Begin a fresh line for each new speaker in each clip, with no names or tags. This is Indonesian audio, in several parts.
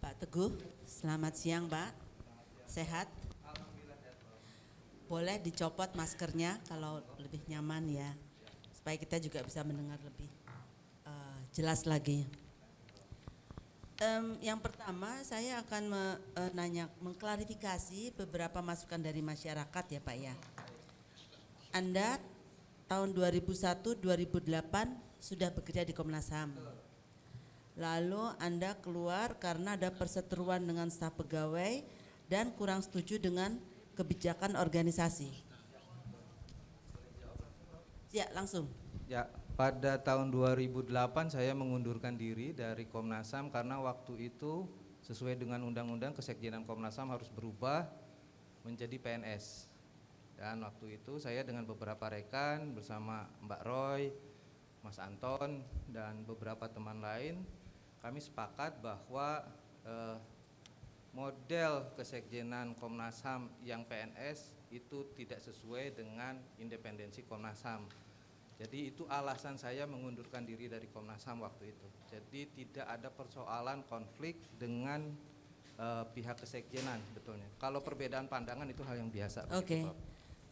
Pak Teguh, selamat siang Pak. Sehat? Boleh dicopot maskernya kalau lebih nyaman ya, supaya kita juga bisa mendengar lebih jelas lagi. Yang pertama saya akan mengklarifikasi beberapa masukan dari masyarakat ya Pak ya. Anda tahun 2001-2008 sudah bekerja di Komnas HAM. Lalu Anda keluar karena ada perseteruan dengan staf pegawai dan kurang setuju dengan kebijakan organisasi. Ya, langsung.
Ya, pada tahun 2008 saya mengundurkan diri dari Komnas HAM karena waktu itu sesuai dengan undang-undang Kesekjenan Komnas HAM harus berubah menjadi PNS. Dan waktu itu saya dengan beberapa rekan bersama Mbak Roy, Mas Anton dan beberapa teman lain, kami sepakat bahwa model Kesekjenan Komnas HAM yang PNS itu tidak sesuai dengan independensi Komnas HAM. Jadi itu alasan saya mengundurkan diri dari Komnas HAM waktu itu. Jadi tidak ada persoalan konflik dengan pihak Kesekjenan betulnya. Kalau perbedaan pandangan itu hal yang biasa.
Oke.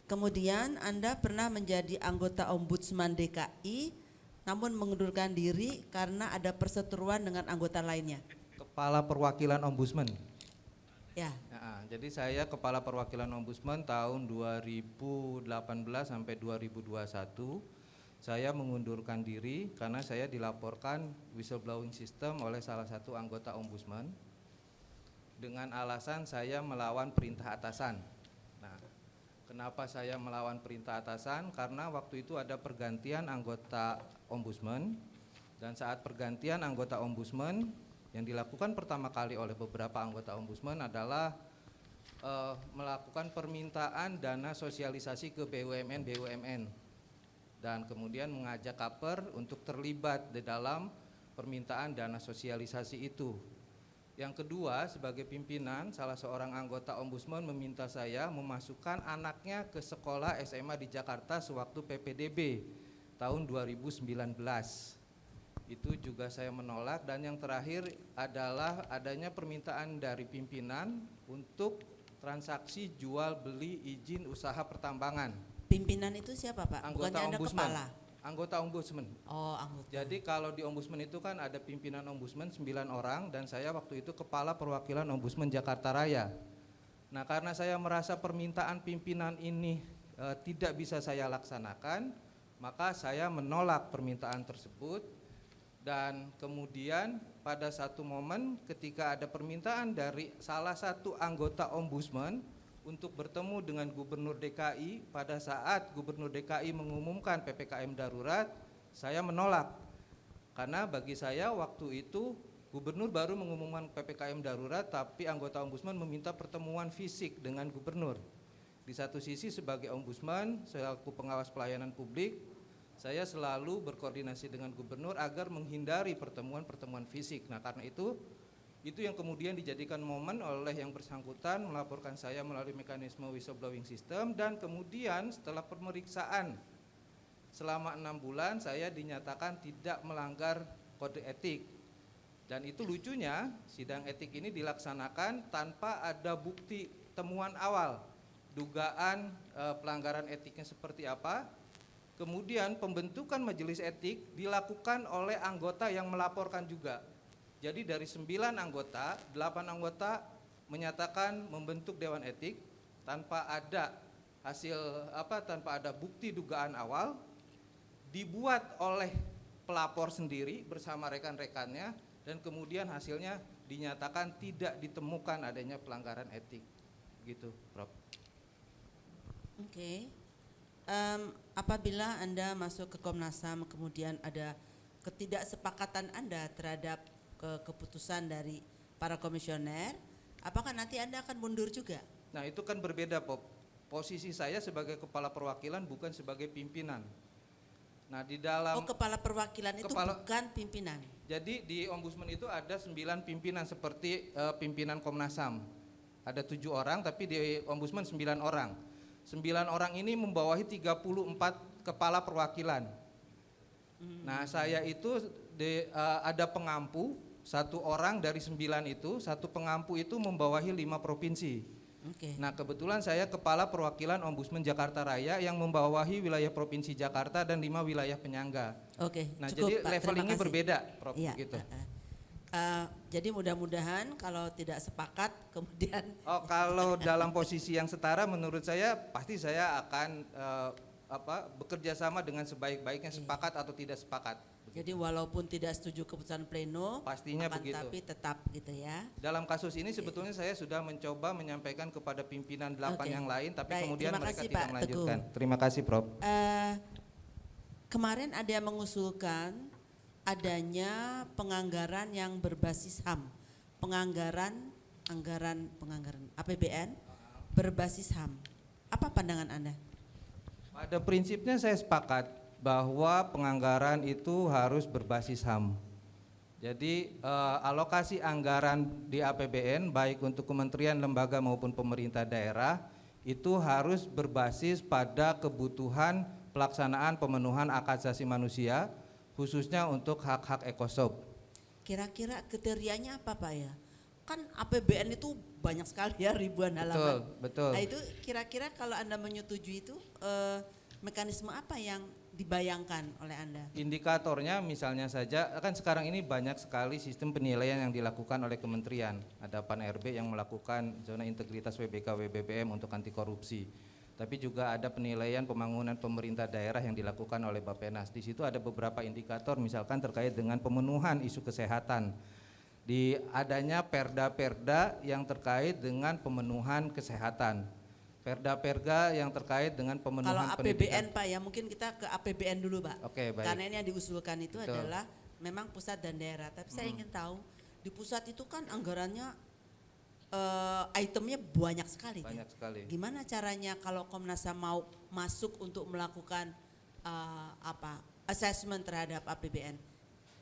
Kemudian Anda pernah menjadi anggota Ombudsman DKI, namun mengundurkan diri karena ada perseteruan dengan anggota lainnya.
Kepala Perwakilan Ombudsman.
Ya.
Nah, jadi saya Kepala Perwakilan Ombudsman tahun 2018 sampai 2021. Saya mengundurkan diri karena saya dilaporkan whistleblowing system oleh salah satu anggota Ombudsman dengan alasan saya melawan perintah atasan. Nah, kenapa saya melawan perintah atasan? Karena waktu itu ada pergantian anggota Ombudsman, dan saat pergantian anggota Ombudsman yang dilakukan pertama kali oleh beberapa anggota Ombudsman adalah melakukan permintaan dana sosialisasi ke BUMN dan kemudian mengajak Kaper untuk terlibat di dalam permintaan dana sosialisasi itu. Yang kedua, sebagai pimpinan, salah seorang anggota Ombudsman meminta saya memasukkan anaknya ke sekolah SMA di Jakarta sewaktu PPDB tahun 2019. Itu juga saya menolak. Dan yang terakhir adalah adanya permintaan dari pimpinan untuk transaksi jual beli izin usaha pertambangan.
Pimpinan itu siapa Pak?
Anggota
Bukannya Anda
Ombudsman.
kepala?
Anggota Ombudsman.
Oh, anggota.
Jadi kalau di Ombudsman itu kan ada pimpinan Ombudsman 9 orang dan saya waktu itu Kepala Perwakilan Ombudsman Jakarta Raya. Nah, karena saya merasa permintaan pimpinan ini tidak bisa saya laksanakan, maka saya menolak permintaan tersebut. Dan kemudian pada satu momen ketika ada permintaan dari salah satu anggota Ombudsman untuk bertemu dengan Gubernur DKI pada saat Gubernur DKI mengumumkan PPKM darurat, saya menolak. Karena bagi saya waktu itu Gubernur baru mengumumkan PPKM darurat, tapi anggota Ombudsman meminta pertemuan fisik dengan Gubernur. Di satu sisi sebagai Ombudsman, selaku pengawas pelayanan publik, saya selalu berkoordinasi dengan Gubernur agar menghindari pertemuan-pertemuan fisik. Nah, karena itu yang kemudian dijadikan momen oleh yang bersangkutan melaporkan saya melalui mekanisme whistleblowing system, dan kemudian setelah pemeriksaan selama 6 bulan saya dinyatakan tidak melanggar kode etik. Dan itu lucunya sidang etik ini dilaksanakan tanpa ada bukti temuan awal dugaan pelanggaran etiknya seperti apa. Kemudian pembentukan majelis etik dilakukan oleh anggota yang melaporkan juga. Jadi dari 9 anggota, 8 anggota menyatakan membentuk dewan etik tanpa ada tanpa ada bukti dugaan awal, dibuat oleh pelapor sendiri bersama rekan-rekannya, dan kemudian hasilnya dinyatakan tidak ditemukan adanya pelanggaran etik. Gitu, Prof.
Oke. Apabila Anda masuk ke Komnas HAM kemudian ada ketidaksepakatan Anda terhadap keputusan dari para komisioner, apakah nanti Anda akan mundur juga?
Nah, itu kan berbeda, Pop. Posisi saya sebagai kepala perwakilan bukan sebagai pimpinan. Nah, di dalam
kepala perwakilan itu bukan pimpinan.
Jadi di Ombudsman itu ada 9 pimpinan seperti pimpinan Komnas HAM. Ada 7 orang, tapi di Ombudsman 9 orang. 9 orang ini membawahi 34 kepala perwakilan. Nah, saya itu ada pengampu satu orang dari 9 itu, satu pengampu itu membawahi 5 provinsi.
Oke.
Nah kebetulan saya kepala perwakilan Ombudsman Jakarta Raya yang membawahi wilayah Provinsi Jakarta dan 5 wilayah penyangga.
Oke,
Nah
cukup,
jadi
Pak.
levelingnya
Terima kasih.
berbeda, Prof.
Iya.
Gitu.
Jadi mudah-mudahan kalau tidak sepakat kemudian
Oh kalau dalam posisi yang setara, menurut saya pasti saya akan bekerja sama dengan sebaik-baiknya, sepakat atau tidak sepakat.
jadi walaupun tidak setuju keputusan pleno,
Pastinya
akan
begitu.
tapi tetap gitu ya.
Dalam kasus ini sebetulnya saya sudah mencoba menyampaikan kepada pimpinan 8
Oke.
yang lain, tapi
Baik,
kemudian
terima
mereka
kasih,
tidak
Pak
melanjutkan.
Teguh.
Terima kasih, Prof.
Kemarin ada yang mengusulkan adanya penganggaran yang berbasis HAM, anggaran APBN berbasis HAM. Apa pandangan Anda?
Pada prinsipnya saya sepakat bahwa penganggaran itu harus berbasis HAM. Jadi alokasi anggaran di APBN baik untuk kementerian, lembaga maupun pemerintah daerah itu harus berbasis pada kebutuhan pelaksanaan pemenuhan hak asasi manusia, khususnya untuk hak-hak ekosop.
Kira-kira kriterianya apa Pak ya? Kan APBN itu banyak sekali ya, ribuan halaman.
Betul.
Nah itu kira-kira kalau Anda menyetujui itu mekanisme apa yang dibayangkan oleh Anda?
Indikatornya misalnya saja, kan sekarang ini banyak sekali sistem penilaian yang dilakukan oleh kementerian. Ada PAN-RB yang melakukan zona integritas WBK WBBM untuk anti korupsi. Tapi juga ada penilaian pembangunan pemerintah daerah yang dilakukan oleh Bappenas. Di situ ada beberapa indikator misalkan terkait dengan pemenuhan isu kesehatan. Di adanya perda-perda yang terkait dengan pemenuhan kesehatan. Perda-perda yang terkait dengan pemenuhan
kalau APBN Pak ya, mungkin kita ke APBN dulu Pak.
Oke, baik.
Karena ini yang diusulkan itu
Betul.
adalah memang pusat dan daerah. Tapi saya ingin tahu di pusat itu kan anggarannya itemnya banyak sekali.
Banyak
kan?
sekali.
Gimana caranya kalau Komnas HAM mau masuk untuk melakukan assessment terhadap APBN,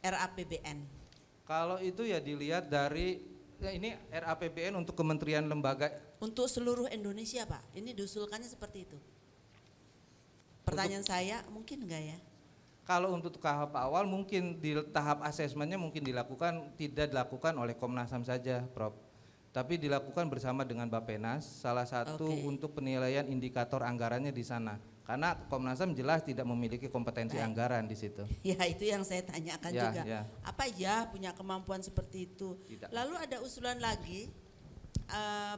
RAPBN?
Kalau itu ya dilihat dari ini RAPBN untuk kementerian lembaga.
Untuk seluruh Indonesia Pak, ini diusulkannya seperti itu. Pertanyaan saya mungkin enggak ya?
Kalau untuk tahap awal mungkin di tahap asesmennya mungkin tidak dilakukan oleh Komnas HAM saja, Prof. Tapi dilakukan bersama dengan Bappenas, salah satu untuk penilaian indikator anggarannya di sana. Karena Komnas HAM jelas tidak memiliki kompetensi anggaran di situ.
Ya itu yang saya tanyakan juga.
Ya.
Apa ya punya kemampuan seperti itu?
Tidak.
Lalu ada usulan lagi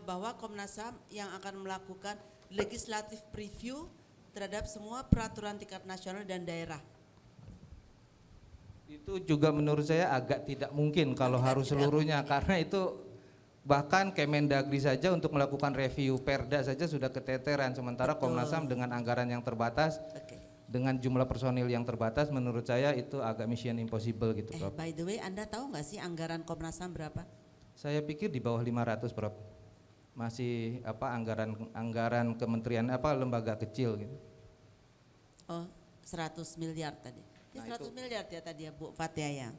bahwa Komnas HAM yang akan melakukan legislative preview terhadap semua peraturan tingkat nasional dan daerah.
Itu juga menurut saya agak tidak mungkin kalau harus seluruhnya, karena itu bahkan Kemendagri saja untuk melakukan review perda saja sudah keteteran, sementara
Betul.
Komnas HAM dengan anggaran yang terbatas, dengan jumlah personil yang terbatas, menurut saya itu agak mission impossible gitu, Prof.
By the way, Anda tahu nggak sih anggaran Komnas HAM berapa?
Saya pikir di bawah 500, Prof. Masih anggaran kementerian lembaga kecil gitu.
Oh, 100 miliar tadi. Ya,
Nah,
100 miliar ya tadi ya Bu Fatia ya.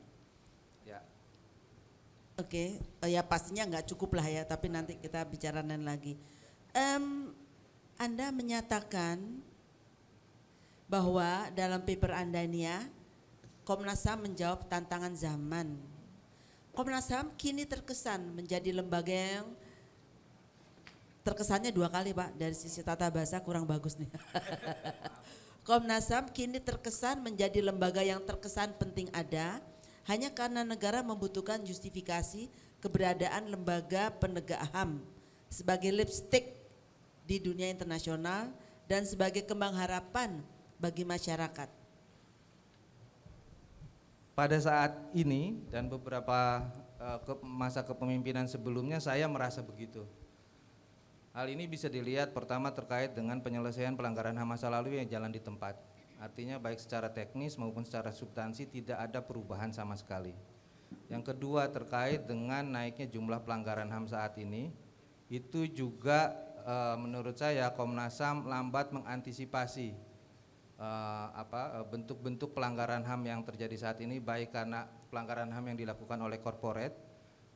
Ya.
Oke, ya pastinya nggak cukup lah ya, tapi nanti kita bicara lain lagi. Anda menyatakan bahwa dalam paper Anda ini ya, Komnas HAM menjawab tantangan zaman. Komnas HAM kini terkesan menjadi lembaga yang terkesannya 2 kali Pak, dari sisi tata bahasa kurang bagus nih. Komnas HAM kini terkesan menjadi lembaga yang terkesan penting ada, hanya karena negara membutuhkan justifikasi keberadaan lembaga penegak HAM sebagai lipstick di dunia internasional dan sebagai kembang harapan bagi masyarakat.
Pada saat ini dan beberapa masa kepemimpinan sebelumnya saya merasa begitu. Hal ini bisa dilihat pertama terkait dengan penyelesaian pelanggaran HAM masa lalu yang jalan di tempat. Artinya baik secara teknis maupun secara substansi tidak ada perubahan sama sekali. Yang kedua terkait dengan naiknya jumlah pelanggaran HAM saat ini, itu juga menurut saya Komnas HAM lambat mengantisipasi bentuk-bentuk pelanggaran HAM yang terjadi saat ini, baik karena pelanggaran HAM yang dilakukan oleh corporate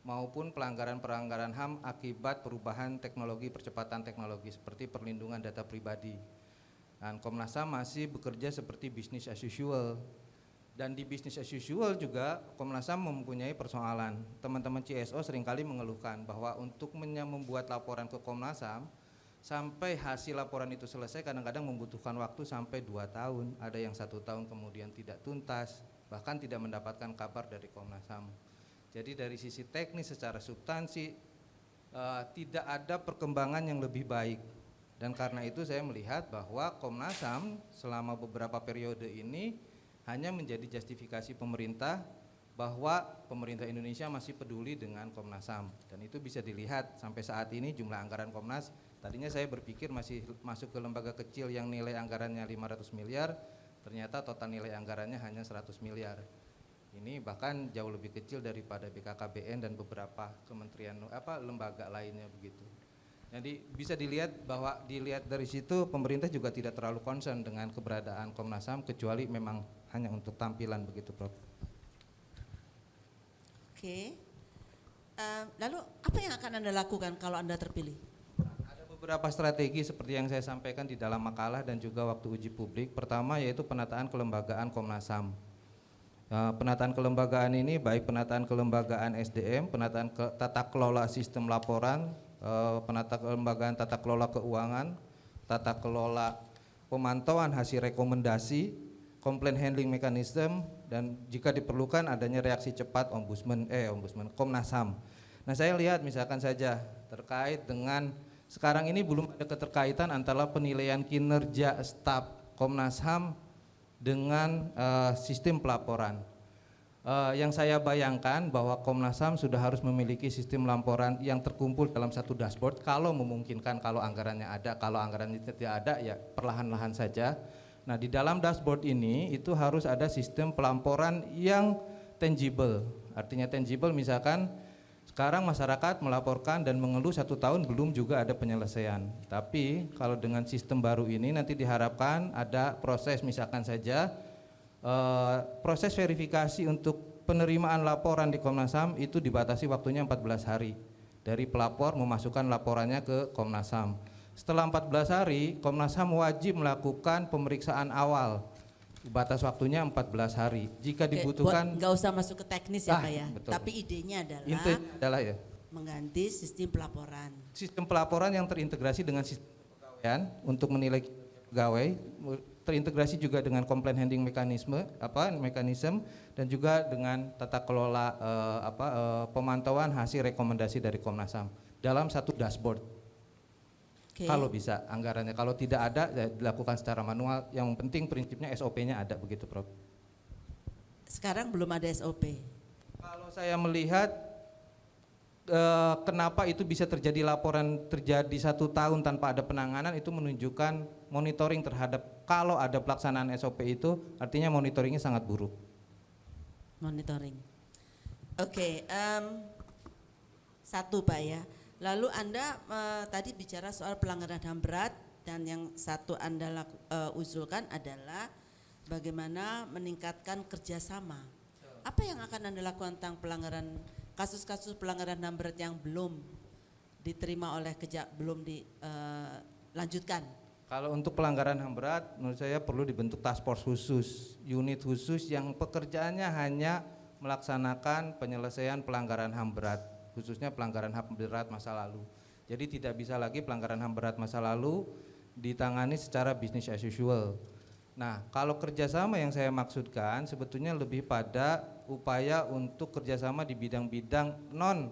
maupun pelanggaran-pelanggaran HAM akibat perubahan teknologi, percepatan teknologi seperti perlindungan data pribadi. Dan Komnas HAM masih bekerja seperti business as usual. Dan di bisnis as usual juga Komnas HAM mempunyai persoalan. Teman-teman CSO seringkali mengeluhkan bahwa untuk membuat laporan ke Komnas HAM sampai hasil laporan itu selesai kadang-kadang membutuhkan waktu sampai 2 tahun, ada yang 1 tahun kemudian tidak tuntas, bahkan tidak mendapatkan kabar dari Komnas HAM. Jadi dari sisi teknis secara substansi tidak ada perkembangan yang lebih baik. Dan karena itu saya melihat bahwa Komnas HAM selama beberapa periode ini hanya menjadi justifikasi pemerintah bahwa pemerintah Indonesia masih peduli dengan Komnas HAM, dan itu bisa dilihat sampai saat ini jumlah anggaran Komnas, tadinya saya berpikir masih masuk ke lembaga kecil yang nilai anggarannya 500 miliar, ternyata total nilai anggarannya hanya 100 miliar. Ini bahkan jauh lebih kecil daripada BKKBN dan beberapa kementerian lembaga lainnya begitu. Jadi bisa dilihat bahwa dilihat dari situ pemerintah juga tidak terlalu concern dengan keberadaan Komnas HAM kecuali memang hanya untuk tampilan begitu, Prof.
Oke. Lalu apa yang akan Anda lakukan kalau Anda terpilih?
Ada beberapa strategi seperti yang saya sampaikan di dalam makalah dan juga waktu uji publik. Pertama yaitu penataan kelembagaan Komnas HAM. Penataan kelembagaan ini baik penataan kelembagaan SDM, penataan tata kelola sistem laporan, penata kelembagaan tata kelola keuangan, tata kelola pemantauan hasil rekomendasi, complaint handling mechanism, dan jika diperlukan adanya reaksi cepat ombudsman Komnas HAM. Nah, saya lihat misalkan saja terkait dengan sekarang ini belum ada keterkaitan antara penilaian kinerja staf Komnas HAM dengan sistem pelaporan. Yang saya bayangkan bahwa Komnas HAM sudah harus memiliki sistem laporan yang terkumpul dalam satu dashboard kalau memungkinkan, kalau anggarannya ada, kalau anggarannya tidak ada ya perlahan-lahan saja. Nah, di dalam dashboard ini itu harus ada sistem pelaporan yang tangible. Artinya tangible misalkan sekarang masyarakat melaporkan dan mengeluh 1 tahun belum juga ada penyelesaian. Tapi kalau dengan sistem baru ini nanti diharapkan ada proses misalkan saja proses verifikasi untuk penerimaan laporan di Komnas HAM itu dibatasi waktunya 14 hari. Dari pelapor memasukkan laporannya ke Komnas HAM. Setelah 14 hari, Komnas HAM wajib melakukan pemeriksaan awal. Batas waktunya 14 hari. Jika dibutuhkan,
nggak usah masuk ke teknis ya Pak ya.
Betul.
Tapi idenya
adalah ya
mengganti sistem pelaporan.
Sistem pelaporan yang terintegrasi dengan sistem kepegawaian untuk menilai pegawai, terintegrasi juga dengan complaint handling mekanisme dan juga dengan tata kelola pemantauan hasil rekomendasi dari Komnas HAM dalam satu dashboard. Okay. Kalau bisa anggarannya, kalau tidak ada ya dilakukan secara manual. Yang penting prinsipnya SOP-nya ada begitu, Prof.
Sekarang belum ada SOP.
Kalau saya melihat kenapa itu bisa terjadi laporan terjadi 1 tahun tanpa ada penanganan, itu menunjukkan monitoring terhadap kalau ada pelaksanaan SOP itu artinya monitoringnya sangat buruk. Monitoring.
Oke, satu Pak ya. Lalu Anda tadi bicara soal pelanggaran HAM berat, dan yang satu Anda usulkan adalah bagaimana meningkatkan kerjasama. Apa yang akan Anda lakukan tentang kasus-kasus pelanggaran HAM berat yang belum diterima oleh belum dilanjutkan?
Kalau untuk pelanggaran HAM berat, menurut saya perlu dibentuk task force khusus, unit khusus yang pekerjaannya hanya melaksanakan penyelesaian pelanggaran HAM berat, khususnya pelanggaran HAM berat masa lalu. Jadi tidak bisa lagi pelanggaran HAM berat masa lalu ditangani secara business as usual. Nah, kalau kerjasama yang saya maksudkan sebetulnya lebih pada upaya untuk kerjasama di bidang-bidang non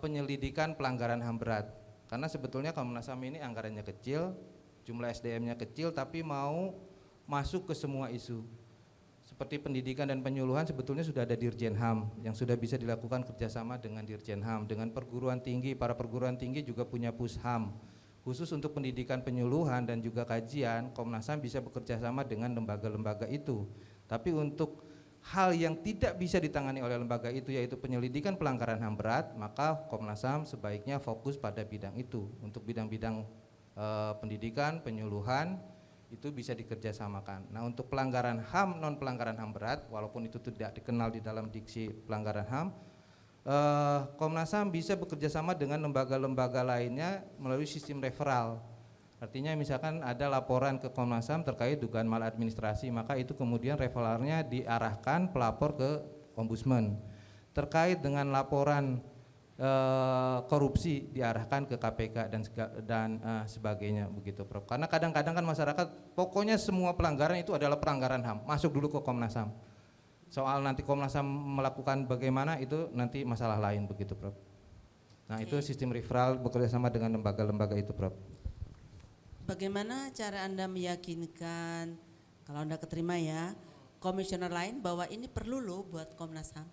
penyelidikan pelanggaran HAM berat. Karena sebetulnya Komnas HAM ini anggarannya kecil, jumlah SDM-nya kecil, tapi mau masuk ke semua isu. Seperti pendidikan dan penyuluhan sebetulnya sudah ada Dirjen HAM yang sudah bisa dilakukan kerjasama dengan Dirjen HAM. Dengan perguruan tinggi, para perguruan tinggi juga punya Pusham. Khusus untuk pendidikan penyuluhan dan juga kajian, Komnas HAM bisa bekerja sama dengan lembaga-lembaga itu. Tapi untuk hal yang tidak bisa ditangani oleh lembaga itu, yaitu penyelidikan pelanggaran HAM berat, maka Komnas HAM sebaiknya fokus pada bidang itu. Untuk bidang-bidang pendidikan, penyuluhan, itu bisa dikerjasamakan. Nah, untuk pelanggaran HAM, non pelanggaran HAM berat, walaupun itu tidak dikenal di dalam diksi pelanggaran HAM, Komnas HAM bisa bekerjasama dengan lembaga-lembaga lainnya melalui sistem referral. Artinya misalkan ada laporan ke Komnas HAM terkait dugaan maladministrasi, maka itu kemudian referralnya diarahkan pelapor ke Ombudsman. Terkait dengan laporan korupsi diarahkan ke KPK dan sebagainya begitu, Prof. Karena kadang-kadang kan masyarakat pokoknya semua pelanggaran itu adalah pelanggaran HAM, masuk dulu ke Komnas HAM. Soal nanti Komnas HAM melakukan bagaimana itu nanti masalah lain begitu, Prof. Nah, itu sistem referral bekerja sama dengan lembaga-lembaga itu, Prof.
Bagaimana cara Anda meyakinkan, kalau Anda keterima ya, komisioner lain bahwa ini perlu loh buat Komnas HAM?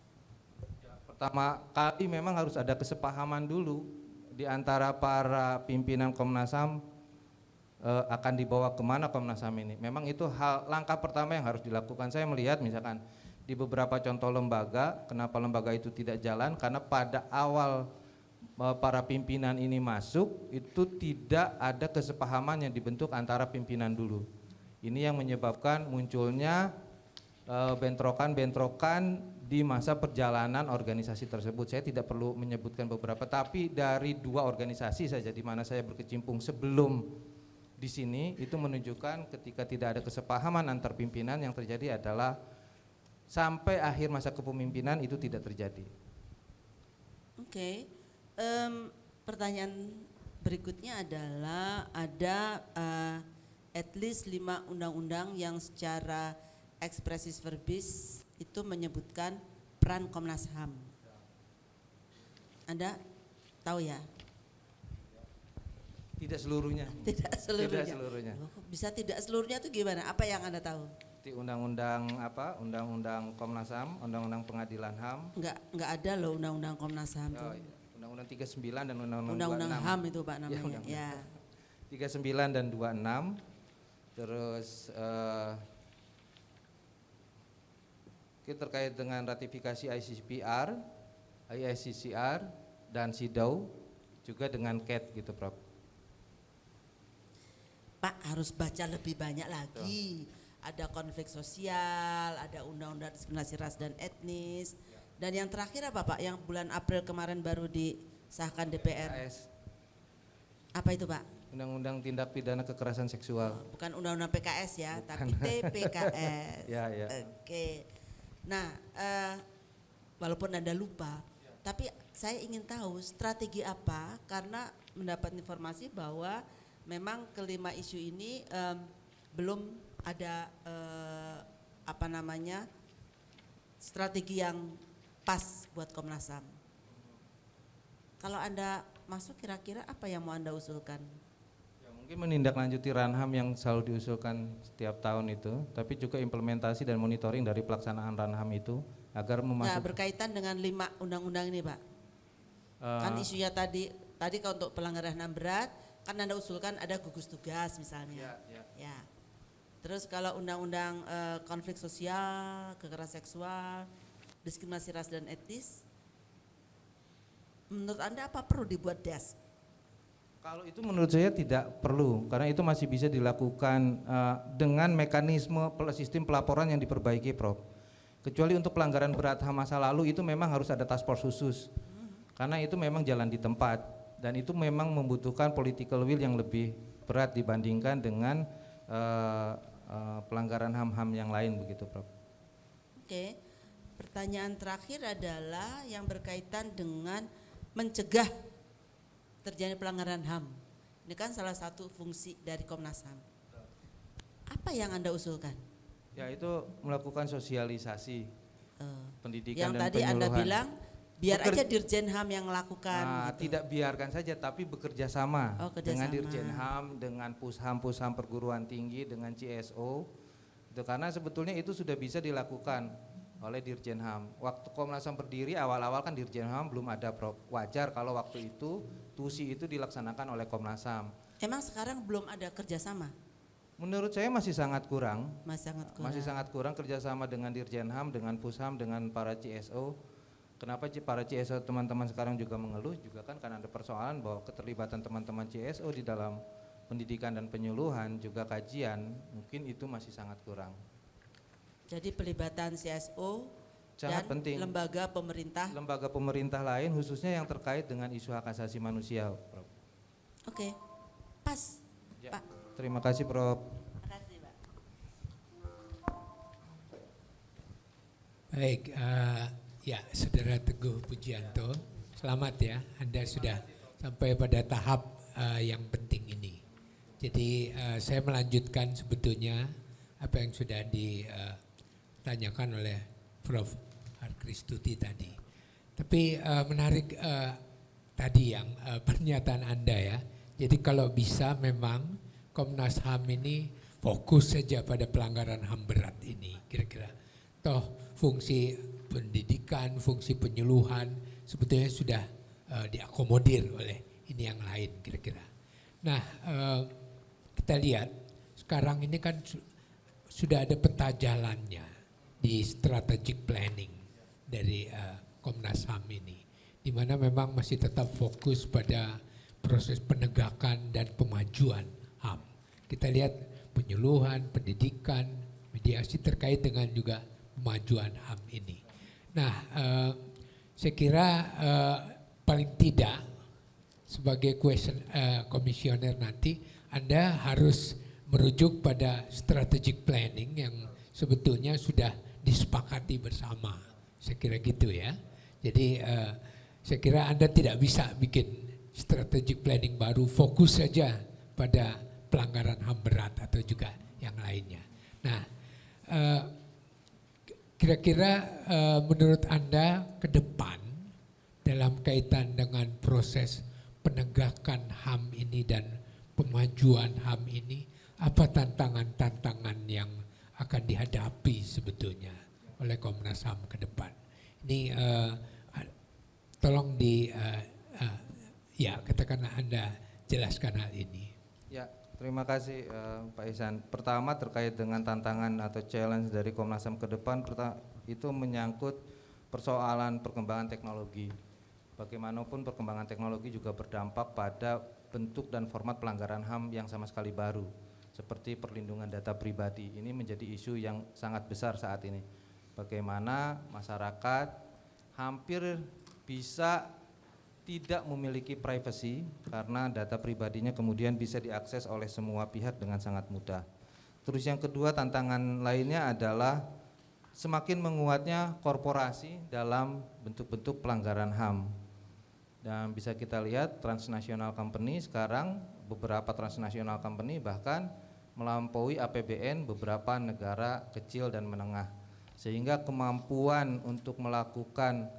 Pertama kali memang harus ada kesepahaman dulu di antara para pimpinan Komnas HAM akan dibawa kemana Komnas HAM ini. Memang itu langkah pertama yang harus dilakukan. Saya melihat misalkan di beberapa contoh lembaga, kenapa lembaga itu tidak jalan, karena pada awal para pimpinan ini masuk itu tidak ada kesepahaman yang dibentuk antara pimpinan dulu. Ini yang menyebabkan munculnya bentrokan-bentrokan di masa perjalanan organisasi tersebut. Saya tidak perlu menyebutkan beberapa, tapi dari 2 organisasi saja di mana saya berkecimpung sebelum di sini itu menunjukkan ketika tidak ada kesepahaman antar pimpinan, yang terjadi adalah sampai akhir masa kepemimpinan itu tidak terjadi.
Oke. Pertanyaan berikutnya adalah ada at least 5 undang-undang yang secara expressis verbis itu menyebutkan peran Komnas HAM. Anda tahu ya?
Tidak seluruhnya.
Tidak seluruhnya.
Tidak seluruhnya.
Bisa tidak seluruhnya itu gimana? Apa yang Anda tahu?
Di undang-undang apa? Undang-undang Komnas HAM, undang-undang pengadilan HAM.
Enggak ada loh undang-undang Komnas HAM tuh.
Undang-undang 39 dan undang-undang 26.
Undang-undang HAM itu Pak namanya. Ya.
39 dan 26. Terus terkait dengan ratifikasi ICCPR dan CEDAW juga dengan CAT gitu, Prof.
Pak harus baca lebih banyak lagi. Ada konflik sosial, ada undang-undang diskriminasi ras dan etnis. Dan yang terakhir apa Pak? Yang bulan April kemarin baru disahkan DPR.
PKS.
Apa itu Pak?
Undang-undang tindak pidana kekerasan seksual.
Bukan undang-undang PKS ya,
Bukan.
tapi TPKS.
Ya, ya.
Oke. Nah, walaupun Anda lupa, tapi saya ingin tahu strategi apa, karena mendapat informasi bahwa memang kelima isu ini belum ada strategi yang pas buat Komnas HAM. Kalau Anda masuk, kira-kira apa yang mau Anda usulkan?
Ya, mungkin menindaklanjuti Ranham yang selalu diusulkan setiap tahun itu, tapi juga implementasi dan monitoring dari pelaksanaan Ranham itu agar
Nah, berkaitan dengan 5 undang-undang ini Pak. Kan isunya tadi kalau untuk pelanggaran HAM berat, kan Anda usulkan ada gugus tugas misalnya. Ya. Terus kalau undang-undang konflik sosial, kekerasan seksual, diskriminasi ras dan etnis, menurut Anda apa perlu dibuat desk?
Kalau itu menurut saya tidak perlu, karena itu masih bisa dilakukan dengan mekanisme sistem pelaporan yang diperbaiki, Prof. Kecuali untuk pelanggaran berat HAM masa lalu itu memang harus ada task force khusus, karena itu memang jalan di tempat dan itu memang membutuhkan political will yang lebih berat dibandingkan dengan pelanggaran HAM-HAM yang lain begitu, Prof.
Oke. Pertanyaan terakhir adalah yang berkaitan dengan mencegah terjadi pelanggaran HAM. Ini kan salah satu fungsi dari Komnas HAM. Apa yang Anda usulkan?
Ya, itu melakukan sosialisasi pendidikan
yang
dan
tadi
penyuluhan.
Anda bilang biar aja Dirjen HAM yang melakukan gitu.
Tidak biarkan saja, tapi bekerja sama dengan
kerjasama.
Dirjen HAM, dengan Pusham perguruan tinggi, dengan CSO itu, karena sebetulnya itu sudah bisa dilakukan oleh Dirjen HAM. Waktu Komnas HAM berdiri awal-awal kan Dirjen HAM belum ada, Prof. Wajar kalau waktu itu TUSI itu dilaksanakan oleh Komnas HAM.
Emang sekarang belum ada kerjasama?
Menurut saya masih sangat kurang.
Masih
sangat kurang kerjasama dengan Dirjen HAM, dengan Pusham, dengan para CSO. Kenapa para CSO teman-teman sekarang juga mengeluh juga kan karena ada persoalan bahwa keterlibatan teman-teman CSO di dalam pendidikan dan penyuluhan juga kajian, mungkin itu masih sangat kurang.
Jadi pelibatan CSO
sangat
dan
penting.
Lembaga
pemerintah lain khususnya yang terkait dengan isu hak asasi manusia, Prof.
Oke. Pas.
Ya,
Pak.
terima kasih Prof.
Terima kasih, Pak.
Baik, ya Saudara Teguh Pujianto, selamat ya, Anda sudah sampai pada tahap yang penting ini. Jadi saya melanjutkan sebetulnya apa yang sudah ditanyakan oleh Prof. Harkristuti tadi. Tapi menarik tadi yang pernyataan Anda ya. Jadi kalau bisa memang Komnas HAM ini fokus saja pada pelanggaran HAM berat ini kira-kira. Toh fungsi pendidikan, fungsi penyuluhan sebetulnya sudah diakomodir oleh ini yang lain kira-kira. Nah kita lihat sekarang ini kan sudah ada peta jalannya di strategic planning dari Komnas HAM ini, di mana memang masih tetap fokus pada proses penegakan dan pemajuan HAM. Kita lihat penyuluhan, pendidikan, mediasi terkait dengan juga pemajuan HAM ini. Nah, saya kira paling tidak sebagai komisioner nanti Anda harus merujuk pada strategic planning yang sebetulnya sudah disepakati bersama. Saya kira gitu ya. Jadi saya kira Anda tidak bisa bikin strategic planning baru, fokus saja pada pelanggaran HAM berat atau juga yang lainnya. Nah, kira-kira menurut Anda ke depan dalam kaitan dengan proses penegakan HAM ini dan pemajuan HAM ini, apa tantangan-tantangan yang akan dihadapi sebetulnya oleh Komnas HAM ke depan? Ini tolong ya katakanlah Anda jelaskan hal ini.
Ya, terima kasih Pak Ihsan. Pertama terkait dengan tantangan atau challenge dari Komnas HAM ke depan, itu menyangkut persoalan perkembangan teknologi. Bagaimanapun perkembangan teknologi juga berdampak pada bentuk dan format pelanggaran HAM yang sama sekali baru, seperti perlindungan data pribadi. Ini menjadi isu yang sangat besar saat ini. Bagaimana masyarakat hampir bisa tidak memiliki privacy karena data pribadinya kemudian bisa diakses oleh semua pihak dengan sangat mudah. Terus yang kedua, tantangan lainnya adalah semakin menguatnya korporasi dalam bentuk-bentuk pelanggaran HAM. Dan bisa kita lihat transnational company sekarang, beberapa transnational company bahkan melampaui APBN beberapa negara kecil dan menengah, sehingga kemampuan untuk melakukan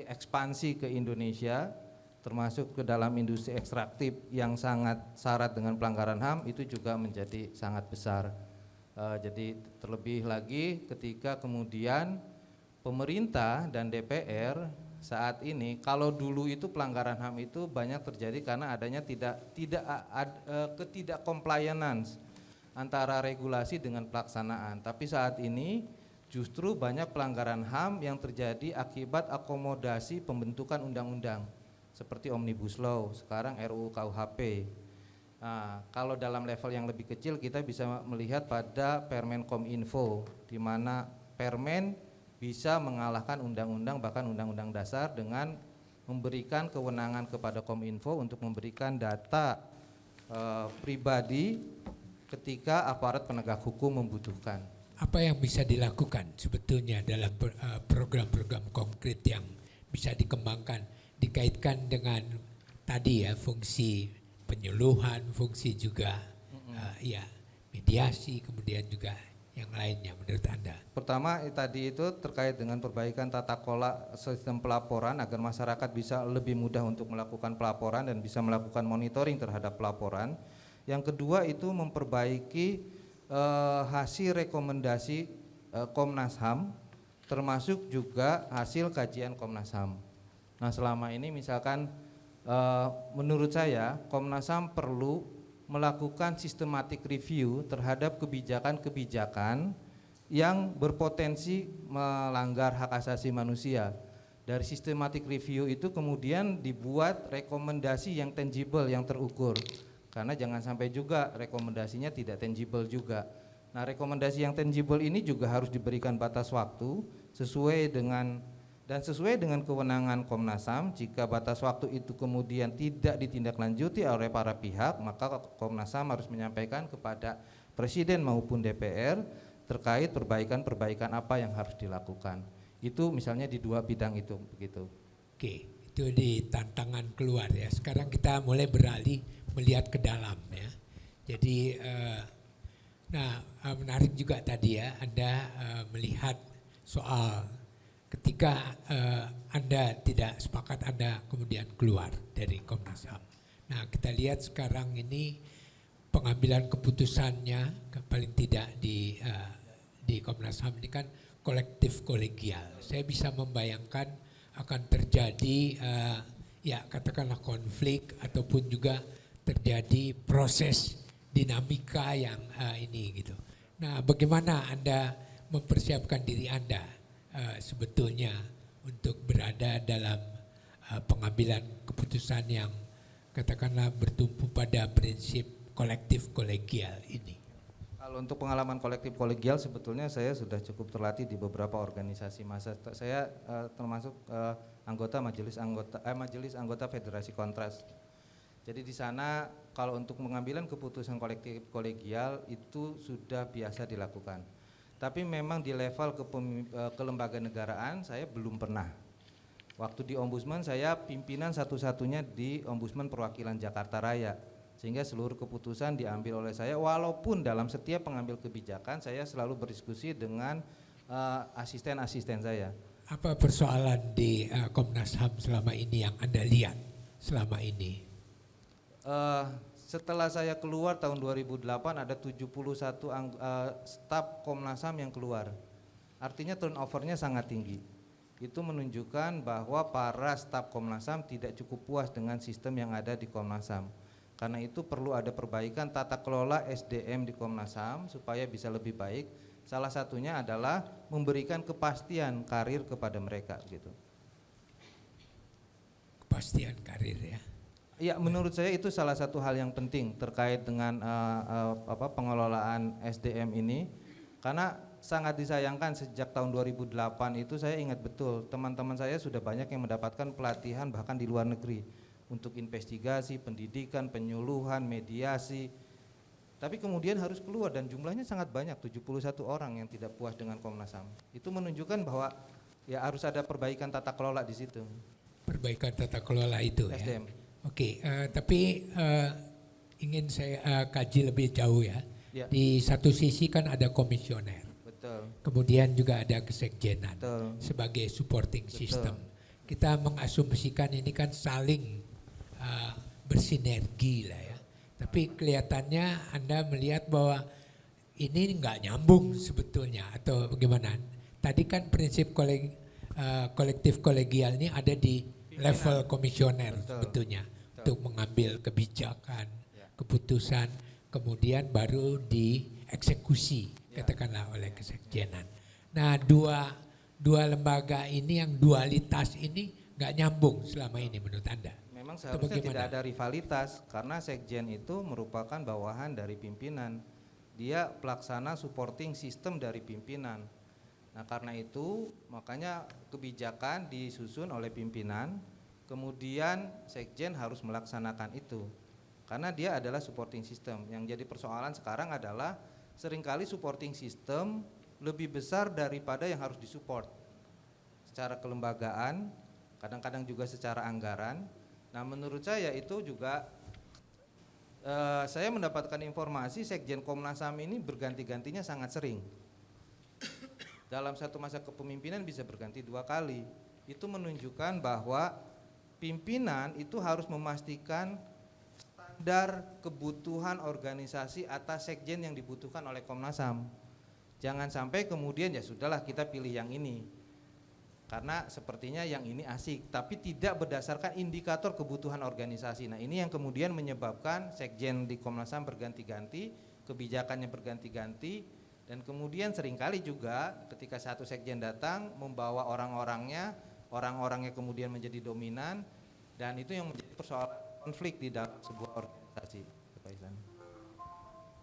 ekspansi ke Indonesia termasuk ke dalam industri ekstraktif yang sangat syarat dengan pelanggaran HAM itu juga menjadi sangat besar. Jadi terlebih lagi ketika kemudian pemerintah dan DPR saat ini, kalau dulu itu pelanggaran HAM itu banyak terjadi karena adanya ketidakcompliance antara regulasi dengan pelaksanaan. Tapi saat ini justru banyak pelanggaran HAM yang terjadi akibat akomodasi pembentukan undang-undang seperti Omnibus Law, sekarang RUU KUHP. Nah, kalau dalam level yang lebih kecil kita bisa melihat pada Permen Kominfo, di mana Permen bisa mengalahkan undang-undang bahkan undang-undang dasar dengan memberikan kewenangan kepada Kominfo untuk memberikan data pribadi ketika aparat penegak hukum membutuhkan.
Apa yang bisa dilakukan sebetulnya dalam program-program konkret yang bisa dikembangkan dikaitkan dengan tadi ya fungsi penyuluhan, fungsi juga ya mediasi, kemudian juga yang lainnya menurut Anda?
Pertama tadi itu terkait dengan perbaikan tata kelola sistem pelaporan agar masyarakat bisa lebih mudah untuk melakukan pelaporan dan bisa melakukan monitoring terhadap pelaporan. Yang kedua itu memperbaiki hasil rekomendasi Komnas HAM termasuk juga hasil kajian Komnas HAM. Nah, selama ini misalkan menurut saya Komnas HAM perlu melakukan systematic review terhadap kebijakan-kebijakan yang berpotensi melanggar hak asasi manusia. Dari systematic review itu kemudian dibuat rekomendasi yang tangible, yang terukur. Karena jangan sampai juga rekomendasinya tidak tangible juga. Nah, rekomendasi yang tangible ini juga harus diberikan batas waktu sesuai dengan Dan sesuai dengan kewenangan Komnas HAM, jika batas waktu itu kemudian tidak ditindaklanjuti oleh para pihak, maka Komnas HAM harus menyampaikan kepada Presiden maupun DPR terkait perbaikan-perbaikan apa yang harus dilakukan. Itu misalnya di 2 bidang itu begitu.
Oke, itu di tantangan keluar ya. Sekarang kita mulai beralih melihat ke dalam ya. Jadi menarik juga tadi ya, Anda melihat soal ketika Anda tidak sepakat, Anda kemudian keluar dari Komnas HAM. Nah, kita lihat sekarang ini pengambilan keputusannya paling tidak di Komnas HAM ini kan kolektif kolegial. Saya bisa membayangkan akan terjadi ya katakanlah konflik ataupun juga terjadi proses dinamika yang ini gitu. Nah, bagaimana Anda mempersiapkan diri Anda sebetulnya untuk berada dalam pengambilan keputusan yang katakanlah bertumpu pada prinsip kolektif kolegial ini?
Kalau untuk pengalaman kolektif kolegial sebetulnya saya sudah cukup terlatih di beberapa organisasi massa. Saya termasuk anggota majelis anggota Federasi Kontras. Jadi di sana kalau untuk pengambilan keputusan kolektif kolegial itu sudah biasa dilakukan. Tapi memang di level kelembagaan saya belum pernah. Waktu di Ombudsman saya pimpinan satu-satunya di Ombudsman Perwakilan Jakarta Raya. Sehingga seluruh keputusan diambil oleh saya, walaupun dalam setiap pengambil kebijakan saya selalu berdiskusi dengan asisten-asisten saya.
Apa persoalan di Komnas HAM selama ini yang Anda lihat selama ini?
Setelah saya keluar tahun 2008 ada 71 staf Komnas HAM yang keluar. Artinya turnovernya sangat tinggi. Itu menunjukkan bahwa para staf Komnas HAM tidak cukup puas dengan sistem yang ada di Komnas HAM. Karena itu perlu ada perbaikan tata kelola SDM di Komnas HAM supaya bisa lebih baik. Salah satunya adalah memberikan kepastian karir kepada mereka gitu.
Kepastian karir ya.
Ya, menurut saya itu salah satu hal yang penting terkait dengan pengelolaan SDM ini, karena sangat disayangkan sejak tahun 2008 itu saya ingat betul teman-teman saya sudah banyak yang mendapatkan pelatihan bahkan di luar negeri untuk investigasi, pendidikan, penyuluhan, mediasi. Tapi kemudian harus keluar dan jumlahnya sangat banyak, 71 orang yang tidak puas dengan Komnas HAM. Itu menunjukkan bahwa ya harus ada perbaikan tata kelola di situ.
Perbaikan tata kelola itu
SDM.
Ya. Oke, tapi ingin saya kaji lebih jauh ya.
Ya.
Di satu sisi kan ada komisioner.
Betul.
Kemudian juga ada kesekjenan
Betul.
sebagai supporting
Betul.
system. Kita mengasumsikan ini kan saling bersinergi lah ya. Tapi kelihatannya Anda melihat bahwa ini nggak nyambung sebetulnya atau bagaimana? Tadi kan prinsip kolektif kolegial ini ada di level komisioner sebetulnya untuk mengambil kebijakan, keputusan, kemudian baru dieksekusi katakanlah oleh kesekjenan. Nah, dua lembaga ini yang dualitas ini nggak nyambung selama ini menurut Anda?
Memang seharusnya tidak ada rivalitas karena sekjen itu merupakan bawahan dari pimpinan. Dia pelaksana supporting system dari pimpinan. Nah, karena itu makanya kebijakan disusun oleh pimpinan, kemudian sekjen harus melaksanakan itu. Karena dia adalah supporting system. Yang jadi persoalan sekarang adalah seringkali supporting system lebih besar daripada yang harus disupport. Secara kelembagaan, kadang-kadang juga secara anggaran. Nah, menurut saya itu juga saya mendapatkan informasi sekjen Komnas HAM ini berganti-gantinya sangat sering. Dalam satu masa kepemimpinan bisa berganti 2 kali. Itu menunjukkan bahwa pimpinan itu harus memastikan standar kebutuhan organisasi atas sekjen yang dibutuhkan oleh Komnas HAM. Jangan sampai kemudian ya sudahlah kita pilih yang ini. Karena sepertinya yang ini asik, tapi tidak berdasarkan indikator kebutuhan organisasi. Nah, ini yang kemudian menyebabkan sekjen di Komnas HAM berganti-ganti, kebijakannya berganti-ganti. Dan kemudian seringkali juga ketika satu sekjen datang membawa orang-orangnya kemudian menjadi dominan, dan itu yang menjadi persoalan konflik di dalam sebuah organisasi.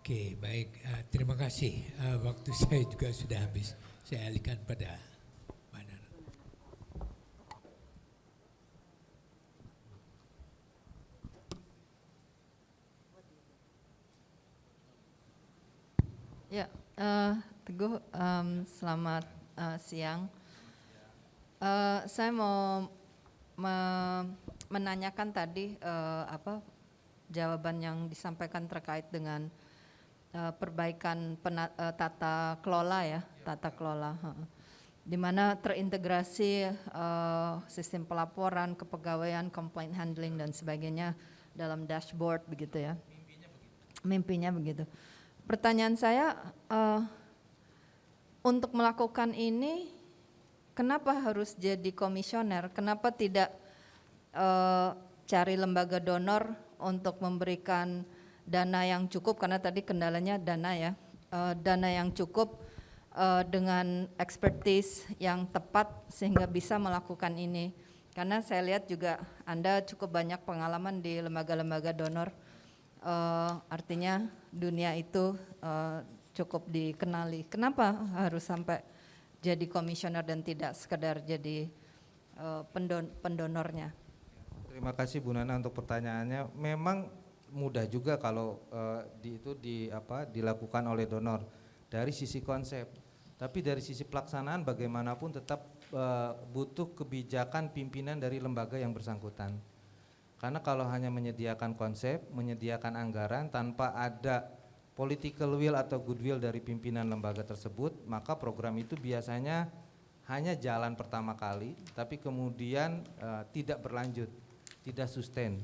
Oke, baik. Terima kasih. Waktu saya juga sudah habis. Saya alihkan pada Mbak Nana.
Ya, Teguh, selamat siang. Saya mau menanyakan tadi jawaban yang disampaikan terkait dengan perbaikan tata kelola ya, tata kelola, di mana terintegrasi sistem pelaporan, kepegawaian, complaint handling dan sebagainya dalam dashboard begitu ya. Mimpinya begitu. Pertanyaan saya, untuk melakukan ini, kenapa harus jadi komisioner? Kenapa tidak cari lembaga donor untuk memberikan dana yang cukup? Karena tadi kendalanya dana ya, dana yang cukup dengan expertise yang tepat sehingga bisa melakukan ini. Karena saya lihat juga Anda cukup banyak pengalaman di lembaga-lembaga donor. Artinya dunia itu cukup dikenali. Kenapa harus sampai jadi komisioner dan tidak sekedar jadi pendonornya?
Terima kasih Bu Nana untuk pertanyaannya. Memang mudah juga kalau dilakukan oleh donor dari sisi konsep. Tapi dari sisi pelaksanaan bagaimanapun tetap butuh kebijakan pimpinan dari lembaga yang bersangkutan. Karena kalau hanya menyediakan konsep, menyediakan anggaran tanpa ada political will atau goodwill dari pimpinan lembaga tersebut, maka program itu biasanya hanya jalan pertama kali, tapi kemudian tidak berlanjut, tidak sustain.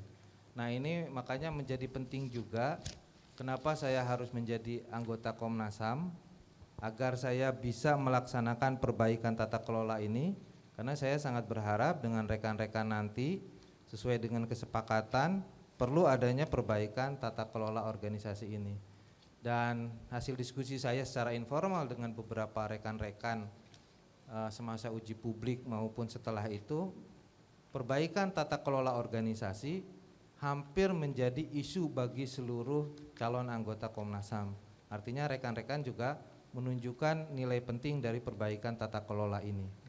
Nah ini makanya menjadi penting juga kenapa saya harus menjadi anggota Komnas HAM, agar saya bisa melaksanakan perbaikan tata kelola ini, karena saya sangat berharap dengan rekan-rekan nanti sesuai dengan kesepakatan perlu adanya perbaikan tata kelola organisasi ini. Dan hasil diskusi saya secara informal dengan beberapa rekan-rekan semasa uji publik maupun setelah itu, perbaikan tata kelola organisasi hampir menjadi isu bagi seluruh calon anggota Komnas HAM. Artinya rekan-rekan juga menunjukkan nilai penting dari perbaikan tata kelola ini.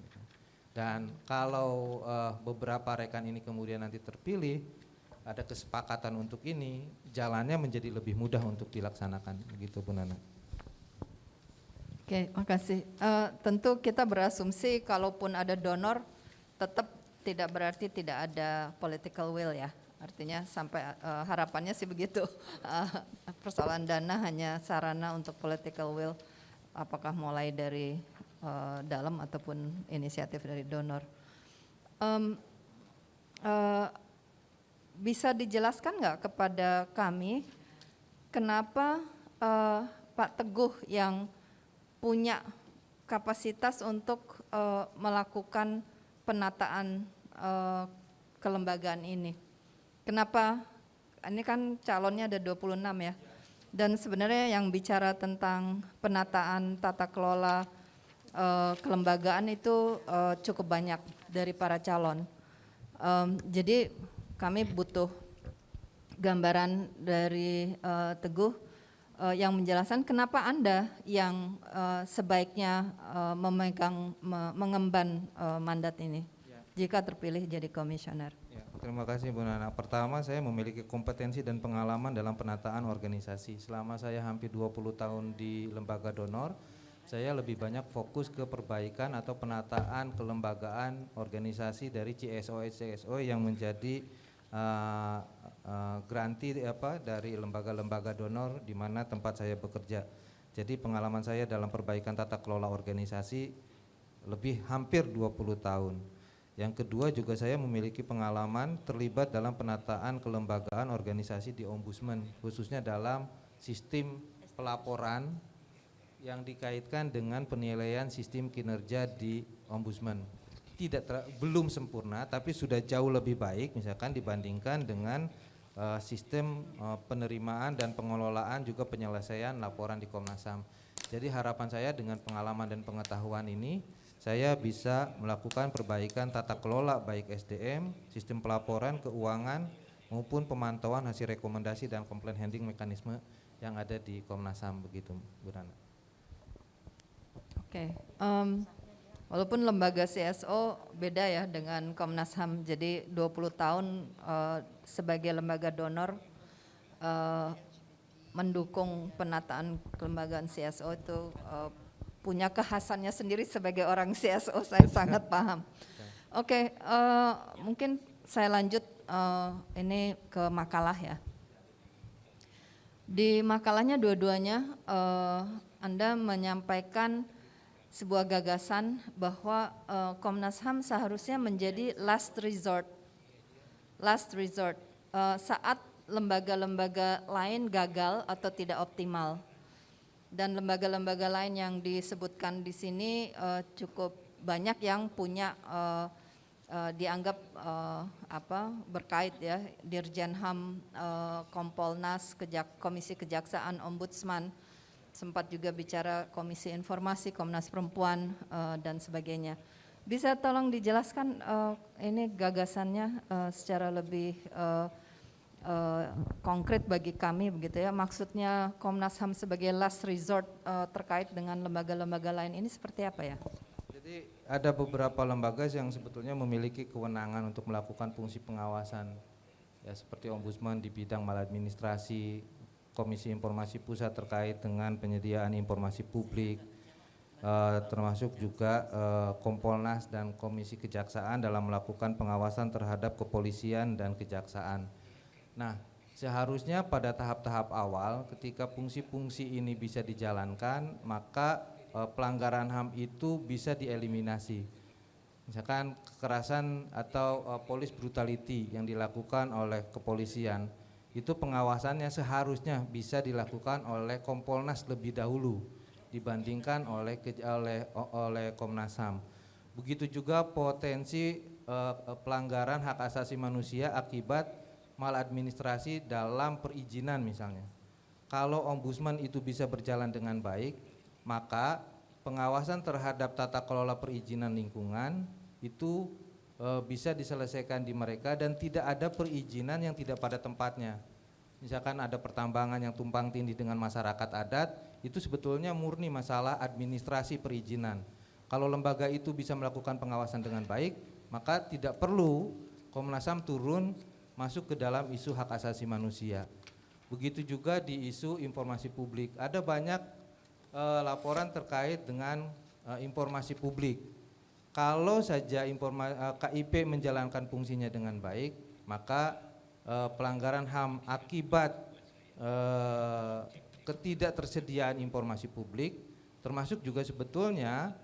Dan kalau beberapa rekan ini kemudian nanti terpilih, ada kesepakatan untuk ini, jalannya menjadi lebih mudah untuk dilaksanakan, begitu Bu Nana.
Oke, makasih. Tentu kita berasumsi kalaupun ada donor, tetap tidak berarti tidak ada political will ya. Artinya sampai harapannya sih begitu. Persoalan dana hanya sarana untuk political will, apakah mulai dari dalam ataupun inisiatif dari donor. Bisa dijelaskan nggak kepada kami kenapa Pak Teguh yang punya kapasitas untuk melakukan penataan kelembagaan ini? Kenapa, ini kan calonnya ada 26 ya, dan sebenarnya yang bicara tentang penataan tata kelola kelembagaan itu cukup banyak dari para calon. Jadi kami butuh gambaran dari Teguh yang menjelaskan kenapa Anda yang sebaiknya mengemban mandat ini jika terpilih jadi komisioner.
Ya, terima kasih Bu Nana. Pertama, saya memiliki kompetensi dan pengalaman dalam penataan organisasi. Selama saya hampir 20 tahun di lembaga donor, saya lebih banyak fokus ke perbaikan atau penataan kelembagaan organisasi dari CSO yang menjadi granti dari lembaga-lembaga donor di mana tempat saya bekerja. Jadi pengalaman saya dalam perbaikan tata kelola organisasi lebih hampir 20 tahun. Yang kedua juga saya memiliki pengalaman terlibat dalam penataan kelembagaan organisasi di Ombudsman, khususnya dalam sistem pelaporan yang dikaitkan dengan penilaian sistem kinerja di Ombudsman. Belum sempurna, tapi sudah jauh lebih baik misalkan dibandingkan dengan sistem penerimaan dan pengelolaan juga penyelesaian laporan di Komnas HAM. Jadi harapan saya dengan pengalaman dan pengetahuan ini, saya bisa melakukan perbaikan tata kelola baik SDM, sistem pelaporan, keuangan, maupun pemantauan hasil rekomendasi dan complaint handling mekanisme yang ada di Komnas HAM, begitu Bu Rana.
Oke, walaupun lembaga CSO beda ya dengan Komnas HAM, jadi 20 tahun sebagai lembaga donor mendukung penataan kelembagaan CSO itu punya kekhasannya sendiri. Sebagai orang CSO saya sangat paham. Oke, mungkin saya lanjut ini ke makalah ya. Di makalahnya dua-duanya Anda menyampaikan sebuah gagasan bahwa Komnas HAM seharusnya menjadi last resort saat lembaga-lembaga lain gagal atau tidak optimal. Dan lembaga-lembaga lain yang disebutkan di sini cukup banyak yang punya dianggap berkait ya, Dirjen HAM, Kompolnas, Komisi Kejaksaan, Ombudsman, sempat juga bicara Komisi Informasi, Komnas Perempuan dan sebagainya. Bisa tolong dijelaskan ini gagasannya secara lebih konkret bagi kami begitu ya. Maksudnya Komnas HAM sebagai last resort terkait dengan lembaga-lembaga lain ini seperti apa ya?
Jadi ada beberapa lembaga yang sebetulnya memiliki kewenangan untuk melakukan fungsi pengawasan, ya seperti Ombudsman di bidang maladministrasi, Komisi Informasi Pusat terkait dengan penyediaan informasi publik, termasuk juga Kompolnas dan Komisi Kejaksaan dalam melakukan pengawasan terhadap kepolisian dan kejaksaan. Nah, seharusnya pada tahap-tahap awal ketika fungsi-fungsi ini bisa dijalankan, maka pelanggaran HAM itu bisa dieliminasi. Misalkan kekerasan atau police brutality yang dilakukan oleh kepolisian, itu pengawasannya seharusnya bisa dilakukan oleh Kompolnas lebih dahulu dibandingkan oleh Komnas HAM. Begitu juga potensi pelanggaran hak asasi manusia akibat maladministrasi dalam perizinan misalnya. Kalau Ombudsman itu bisa berjalan dengan baik, maka pengawasan terhadap tata kelola perizinan lingkungan itu bisa diselesaikan di mereka dan tidak ada perizinan yang tidak pada tempatnya. Misalkan ada pertambangan yang tumpang tindih dengan masyarakat adat, itu sebetulnya murni masalah administrasi perizinan. Kalau lembaga itu bisa melakukan pengawasan dengan baik, maka tidak perlu Komnas HAM turun masuk ke dalam isu hak asasi manusia. Begitu juga di isu informasi publik. Ada banyak laporan terkait dengan informasi publik. Kalau saja KIP menjalankan fungsinya dengan baik, maka pelanggaran HAM akibat ketidaktersediaan informasi publik, termasuk juga sebetulnya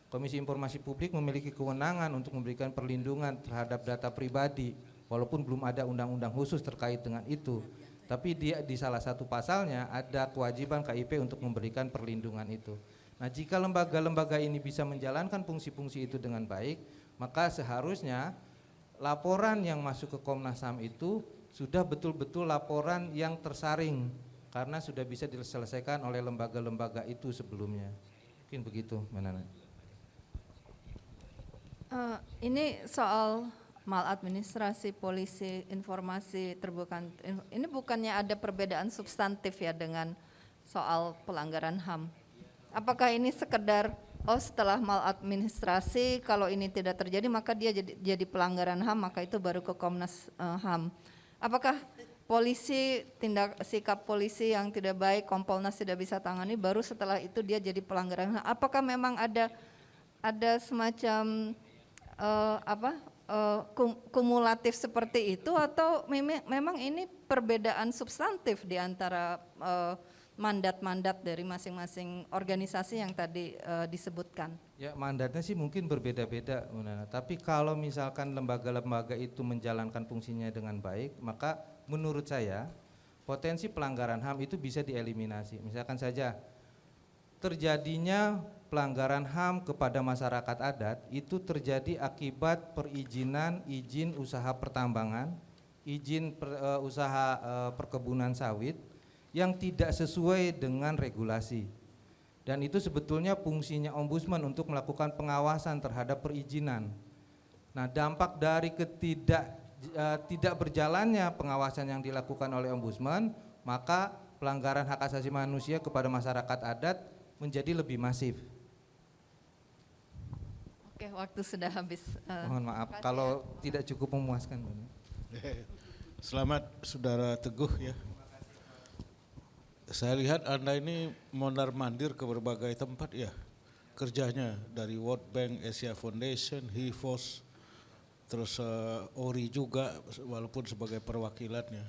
Komisi Informasi Publik memiliki kewenangan untuk memberikan perlindungan terhadap data pribadi, walaupun belum ada undang-undang khusus terkait dengan itu. Tapi di salah satu pasalnya ada kewajiban KIP untuk memberikan perlindungan itu. Nah, jika lembaga-lembaga ini bisa menjalankan fungsi-fungsi itu dengan baik, maka seharusnya laporan yang masuk ke Komnas HAM itu sudah betul-betul laporan yang tersaring karena sudah bisa diselesaikan oleh lembaga-lembaga itu sebelumnya. Mungkin begitu, Mbak Nana.
Ini soal maladministrasi polisi, informasi terbuka, ini bukannya ada perbedaan substantif ya dengan soal pelanggaran HAM? Apakah ini sekedar setelah maladministrasi kalau ini tidak terjadi maka dia jadi pelanggaran HAM, maka itu baru ke Komnas HAM? Apakah polisi, sikap polisi yang tidak baik, Kompolnas tidak bisa tangani, baru setelah itu dia jadi pelanggaran HAM? Apakah memang ada semacam kumulatif seperti itu, atau memang ini perbedaan substantif di antara mandat-mandat dari masing-masing organisasi yang tadi disebutkan?
Ya, mandatnya sih mungkin berbeda-beda, tapi kalau misalkan lembaga-lembaga itu menjalankan fungsinya dengan baik, maka menurut saya potensi pelanggaran HAM itu bisa dieliminasi. Misalkan saja terjadinya pelanggaran HAM kepada masyarakat adat itu terjadi akibat perizinan izin usaha pertambangan, izin usaha perkebunan sawit yang tidak sesuai dengan regulasi. Dan itu sebetulnya fungsinya Ombudsman untuk melakukan pengawasan terhadap perizinan. Nah, dampak dari tidak berjalannya pengawasan yang dilakukan oleh Ombudsman, maka pelanggaran hak asasi manusia kepada masyarakat adat menjadi lebih masif.
Oke, waktu sudah habis.
Mohon maaf kalau tidak cukup memuaskan.
Selamat Saudara Teguh ya. Saya lihat Anda ini mondar-mandir ke berbagai tempat ya kerjanya, dari World Bank, Asia Foundation, HIFOS, terus ORI juga walaupun sebagai perwakilannya.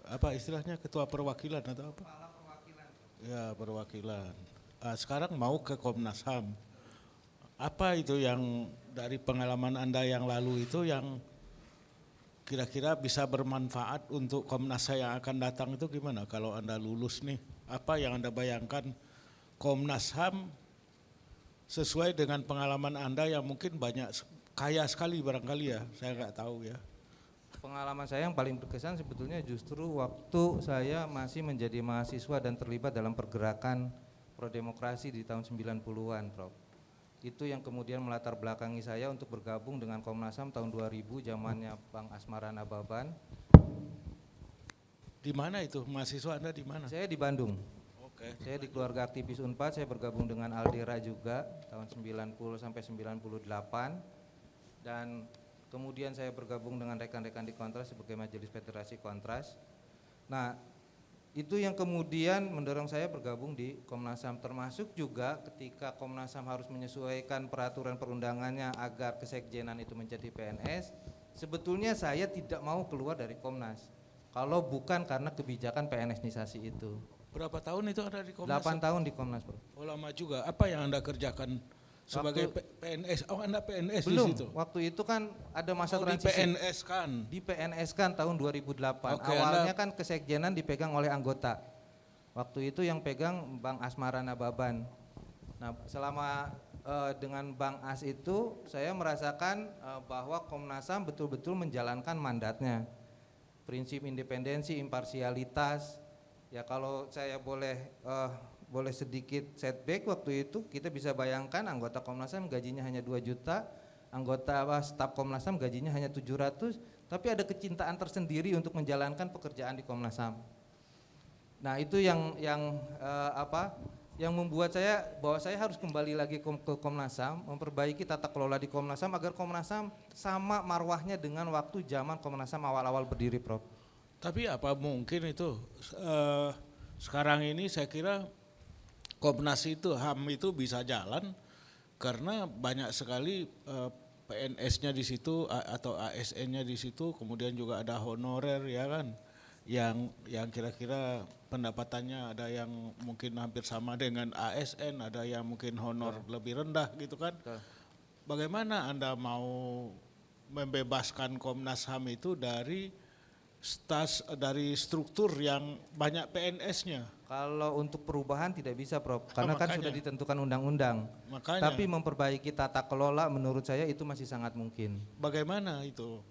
Apa istilahnya, ketua perwakilan atau apa? Kepala perwakilan. Ya, perwakilan. Sekarang mau ke Komnas HAM. Apa itu yang dari pengalaman Anda yang lalu itu yang kira-kira bisa bermanfaat untuk Komnas yang akan datang itu gimana kalau Anda lulus nih? Apa yang Anda bayangkan Komnas HAM sesuai dengan pengalaman Anda yang mungkin kaya sekali barangkali ya, saya nggak tahu ya.
Pengalaman saya yang paling berkesan sebetulnya justru waktu saya masih menjadi mahasiswa dan terlibat dalam pergerakan pro-demokrasi di tahun 90-an, Prof. Itu yang kemudian melatar belakangi saya untuk bergabung dengan Komnas HAM tahun 2000, zamannya Bang Asmara Nababan.
Di mana itu? Mahasiswa Anda di mana?
Saya di Bandung.
Oke.
Saya di keluarga aktivis Unpad, saya bergabung dengan Aldera juga tahun 90 sampai 98. Dan kemudian saya bergabung dengan rekan-rekan di Kontras sebagai Majelis Federasi Kontras. Nah, itu yang kemudian mendorong saya bergabung di Komnas HAM, termasuk juga ketika Komnas HAM harus menyesuaikan peraturan perundangannya agar kesekjenan itu menjadi PNS. Sebetulnya saya tidak mau keluar dari Komnas kalau bukan karena kebijakan PNS-nisasi itu.
Berapa tahun itu ada di Komnas?
8 tahun di Komnas, Bro.
Oh, lama juga. Apa yang Anda kerjakan sebagai PNS? Oh, Anda PNS
Belum,
di situ?
waktu itu kan ada masa
di
transisi.
PNS kan?
Di PNS kan tahun 2008.
Oke,
Awalnya kan kesekjenan dipegang oleh anggota. Waktu itu yang pegang Bang Asmara Nababan. Nah, selama dengan Bang As itu saya merasakan bahwa Komnas HAM betul-betul menjalankan mandatnya. Prinsip independensi, imparsialitas. Ya kalau saya boleh sedikit setback, waktu itu kita bisa bayangkan anggota Komnas HAM gajinya hanya 2 juta, anggota staf Komnas HAM gajinya hanya 700, tapi ada kecintaan tersendiri untuk menjalankan pekerjaan di Komnas HAM. Nah, itu yang membuat saya bahwa saya harus kembali lagi ke Komnas HAM, memperbaiki tata kelola di Komnas HAM agar Komnas HAM sama marwahnya dengan waktu zaman Komnas HAM awal-awal berdiri, Prof.
Tapi apa mungkin itu sekarang ini saya kira Komnas itu HAM itu bisa jalan karena banyak sekali PNS-nya di situ atau ASN-nya di situ, kemudian juga ada honorer ya kan, yang kira-kira pendapatannya ada yang mungkin hampir sama dengan ASN, ada yang mungkin honor lebih rendah gitu kan. Bagaimana Anda mau membebaskan Komnas HAM itu dari struktur yang banyak PNS-nya?
Kalau untuk perubahan tidak bisa, Prof, karena kan
makanya
sudah ditentukan undang-undang.
Makanya.
Tapi memperbaiki tata kelola menurut saya itu masih sangat mungkin.
Bagaimana itu?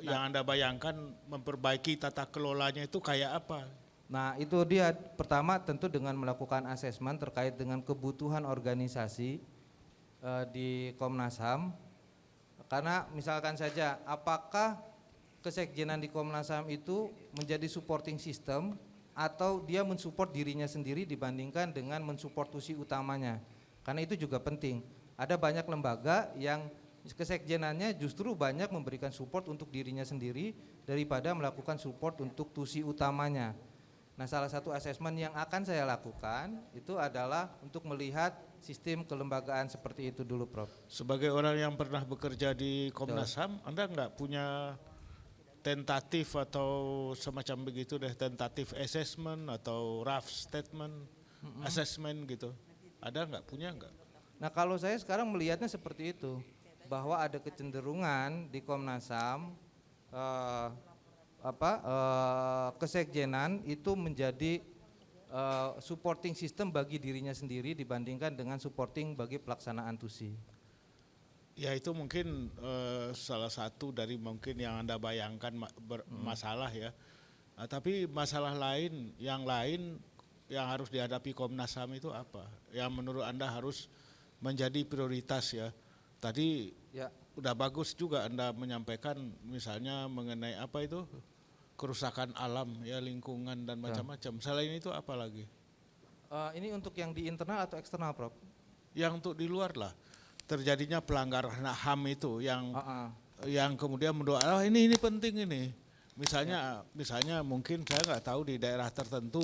Yang Anda bayangkan memperbaiki tata kelolanya itu kayak apa?
Nah, itu dia. Pertama tentu dengan melakukan asesmen terkait dengan kebutuhan organisasi di Komnas HAM. Karena misalkan saja apakah kesekjenan di Komnas HAM itu menjadi supporting system atau dia mensupport dirinya sendiri dibandingkan dengan mensupport tusi utamanya. Karena itu juga penting. Ada banyak lembaga yang kesekjenannya justru banyak memberikan support untuk dirinya sendiri daripada melakukan support untuk tusi utamanya. Nah, salah satu asesmen yang akan saya lakukan itu adalah untuk melihat sistem kelembagaan seperti itu dulu, Prof.
Sebagai orang yang pernah bekerja di Komnas HAM, Anda nggak punya tentatif atau semacam begitu deh, tentatif assessment atau rough statement assessment gitu, ada nggak, punya nggak?
Nah, kalau saya sekarang melihatnya seperti itu, bahwa ada kecenderungan di Komnas HAM kesekjenan itu menjadi supporting system bagi dirinya sendiri dibandingkan dengan supporting bagi pelaksanaan tusi.
Ya itu mungkin salah satu dari mungkin yang Anda bayangkan masalah ya. Tapi masalah lain yang harus dihadapi Komnas HAM itu apa? Yang menurut Anda harus menjadi prioritas ya. Tadi ya udah bagus juga Anda menyampaikan misalnya mengenai apa itu kerusakan alam ya, lingkungan dan macam-macam. Selain itu apa lagi?
Ini untuk yang di internal atau eksternal, Prof?
Yang untuk di luar lah. Terjadinya pelanggaran HAM itu yang kemudian mendoakan ini penting ini. Misalnya mungkin saya nggak tahu di daerah tertentu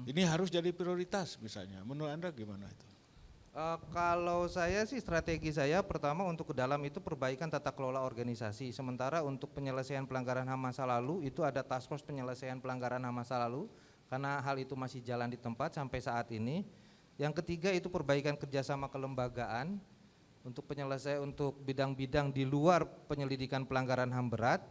Ini harus jadi prioritas misalnya. Menurut Anda gimana itu?
Kalau saya sih strategi saya pertama untuk ke dalam itu perbaikan tata kelola organisasi. Sementara untuk penyelesaian pelanggaran HAM masa lalu itu ada task force penyelesaian pelanggaran HAM masa lalu karena hal itu masih jalan di tempat sampai saat ini. Yang ketiga itu perbaikan kerjasama kelembagaan untuk penyelesaian untuk bidang-bidang di luar penyelidikan pelanggaran HAM berat.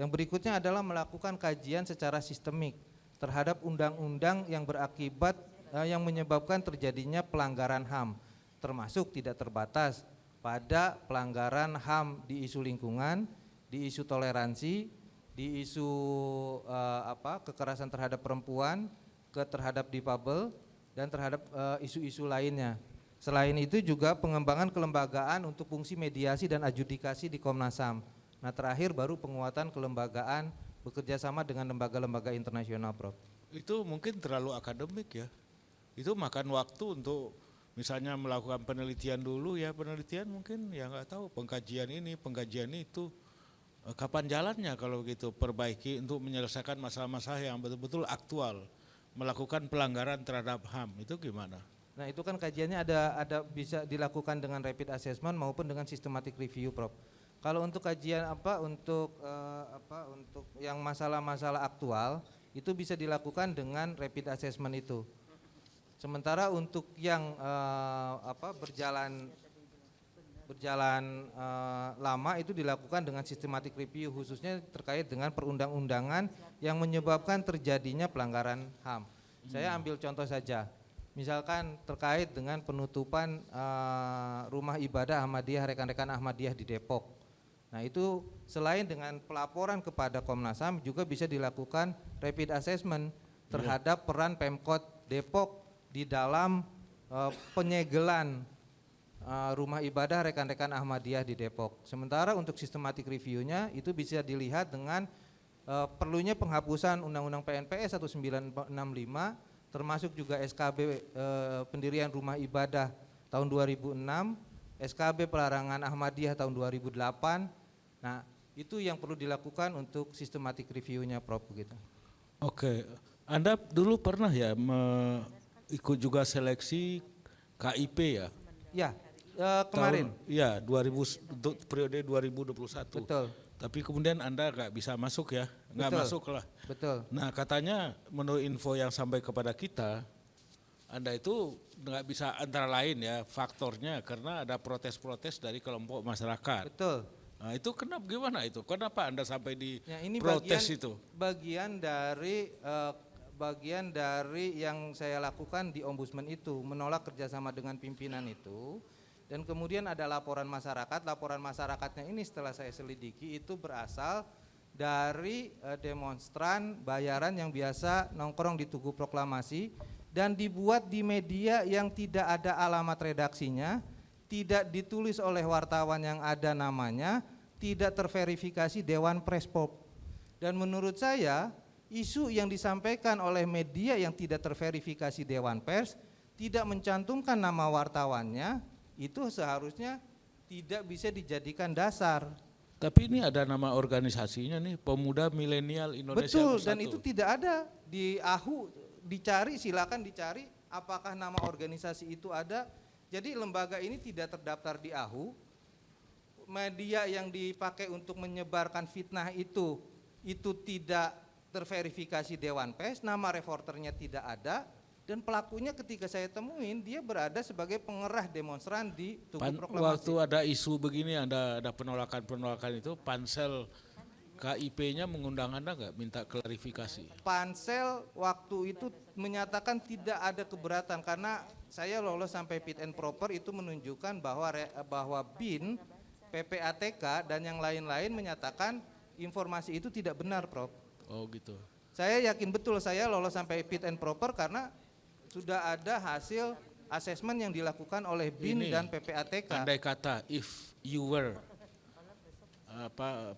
Yang berikutnya adalah melakukan kajian secara sistemik terhadap undang-undang yang berakibat yang menyebabkan terjadinya pelanggaran HAM, termasuk tidak terbatas pada pelanggaran HAM di isu lingkungan, di isu toleransi, di isu kekerasan terhadap perempuan, terhadap difabel, dan terhadap isu-isu lainnya. Selain itu juga pengembangan kelembagaan untuk fungsi mediasi dan adjudikasi di Komnas HAM. Nah terakhir baru penguatan kelembagaan bekerja sama dengan lembaga-lembaga internasional, Prof.
Itu mungkin terlalu akademik ya. Itu makan waktu untuk misalnya melakukan penelitian dulu ya, penelitian mungkin ya nggak tahu, pengkajian ini, pengkajian itu. Kapan jalannya kalau gitu perbaiki untuk menyelesaikan masalah-masalah yang betul-betul aktual, melakukan pelanggaran terhadap HAM itu gimana?
Nah itu kan kajiannya ada bisa dilakukan dengan rapid assessment maupun dengan systematic review, Prof. Kalau untuk kajian untuk yang masalah-masalah aktual itu bisa dilakukan dengan rapid assessment itu. Sementara untuk yang berjalan lama itu dilakukan dengan systematic review khususnya terkait dengan perundang-undangan yang menyebabkan terjadinya pelanggaran HAM. Saya ambil contoh saja. Misalkan terkait dengan penutupan rumah ibadah Ahmadiyah, rekan-rekan Ahmadiyah di Depok. Nah itu selain dengan pelaporan kepada Komnas HAM juga bisa dilakukan rapid assessment terhadap peran Pemkot Depok di dalam penyegelan rumah ibadah rekan-rekan Ahmadiyah di Depok. Sementara untuk systematic review-nya itu bisa dilihat dengan perlunya penghapusan Undang-Undang PNPS 1965 termasuk juga SKB pendirian rumah ibadah tahun 2006, SKB pelarangan Ahmadiyah tahun 2008. Nah, itu yang perlu dilakukan untuk systematic review-nya, Prof. Begitu. Oke,
Anda dulu pernah ya ikut juga seleksi KIP ya?
Ya, kemarin.
Iya, periode 2021.
Betul.
Tapi kemudian Anda nggak bisa masuk ya, nggak masuk lah.
Betul.
Nah katanya menurut info yang sampai kepada kita, Anda itu nggak bisa antara lain ya faktornya karena ada protes-protes dari kelompok masyarakat.
Betul.
Nah itu gimana itu? Kenapa Anda sampai di
ya, ini
protes itu?
Bagian dari yang saya lakukan di Ombudsman itu menolak kerjasama dengan pimpinan itu. Dan kemudian ada laporan masyarakatnya ini setelah saya selidiki itu berasal dari demonstran bayaran yang biasa nongkrong di Tugu Proklamasi dan dibuat di media yang tidak ada alamat redaksinya, tidak ditulis oleh wartawan yang ada namanya, tidak terverifikasi Dewan Pers Pop. Dan menurut saya isu yang disampaikan oleh media yang tidak terverifikasi Dewan Pers tidak mencantumkan nama wartawannya, itu seharusnya tidak bisa dijadikan dasar.
Tapi ini ada nama organisasinya nih, Pemuda Milenial Indonesia
Betul,
Bersatu.
dan itu tidak ada di AHU, silakan dicari apakah nama organisasi itu ada. Jadi lembaga ini tidak terdaftar di AHU. Media yang dipakai untuk menyebarkan fitnah itu tidak terverifikasi Dewan Pers, nama reporternya tidak ada. Dan pelakunya ketika saya temuin dia berada sebagai pengerah demonstran di Tugu Proklamasi.
Waktu ada isu begini, ada penolakan itu, pansel KIP-nya mengundang Anda nggak minta klarifikasi?
Pansel waktu itu menyatakan tidak ada keberatan karena saya lolos sampai fit and proper itu menunjukkan bahwa BIN, PPATK dan yang lain-lain menyatakan informasi itu tidak benar, Prof.
Oh gitu.
Saya yakin betul saya lolos sampai fit and proper karena sudah ada hasil asesmen yang dilakukan oleh BIN dan PPATK.
Andai kata if you were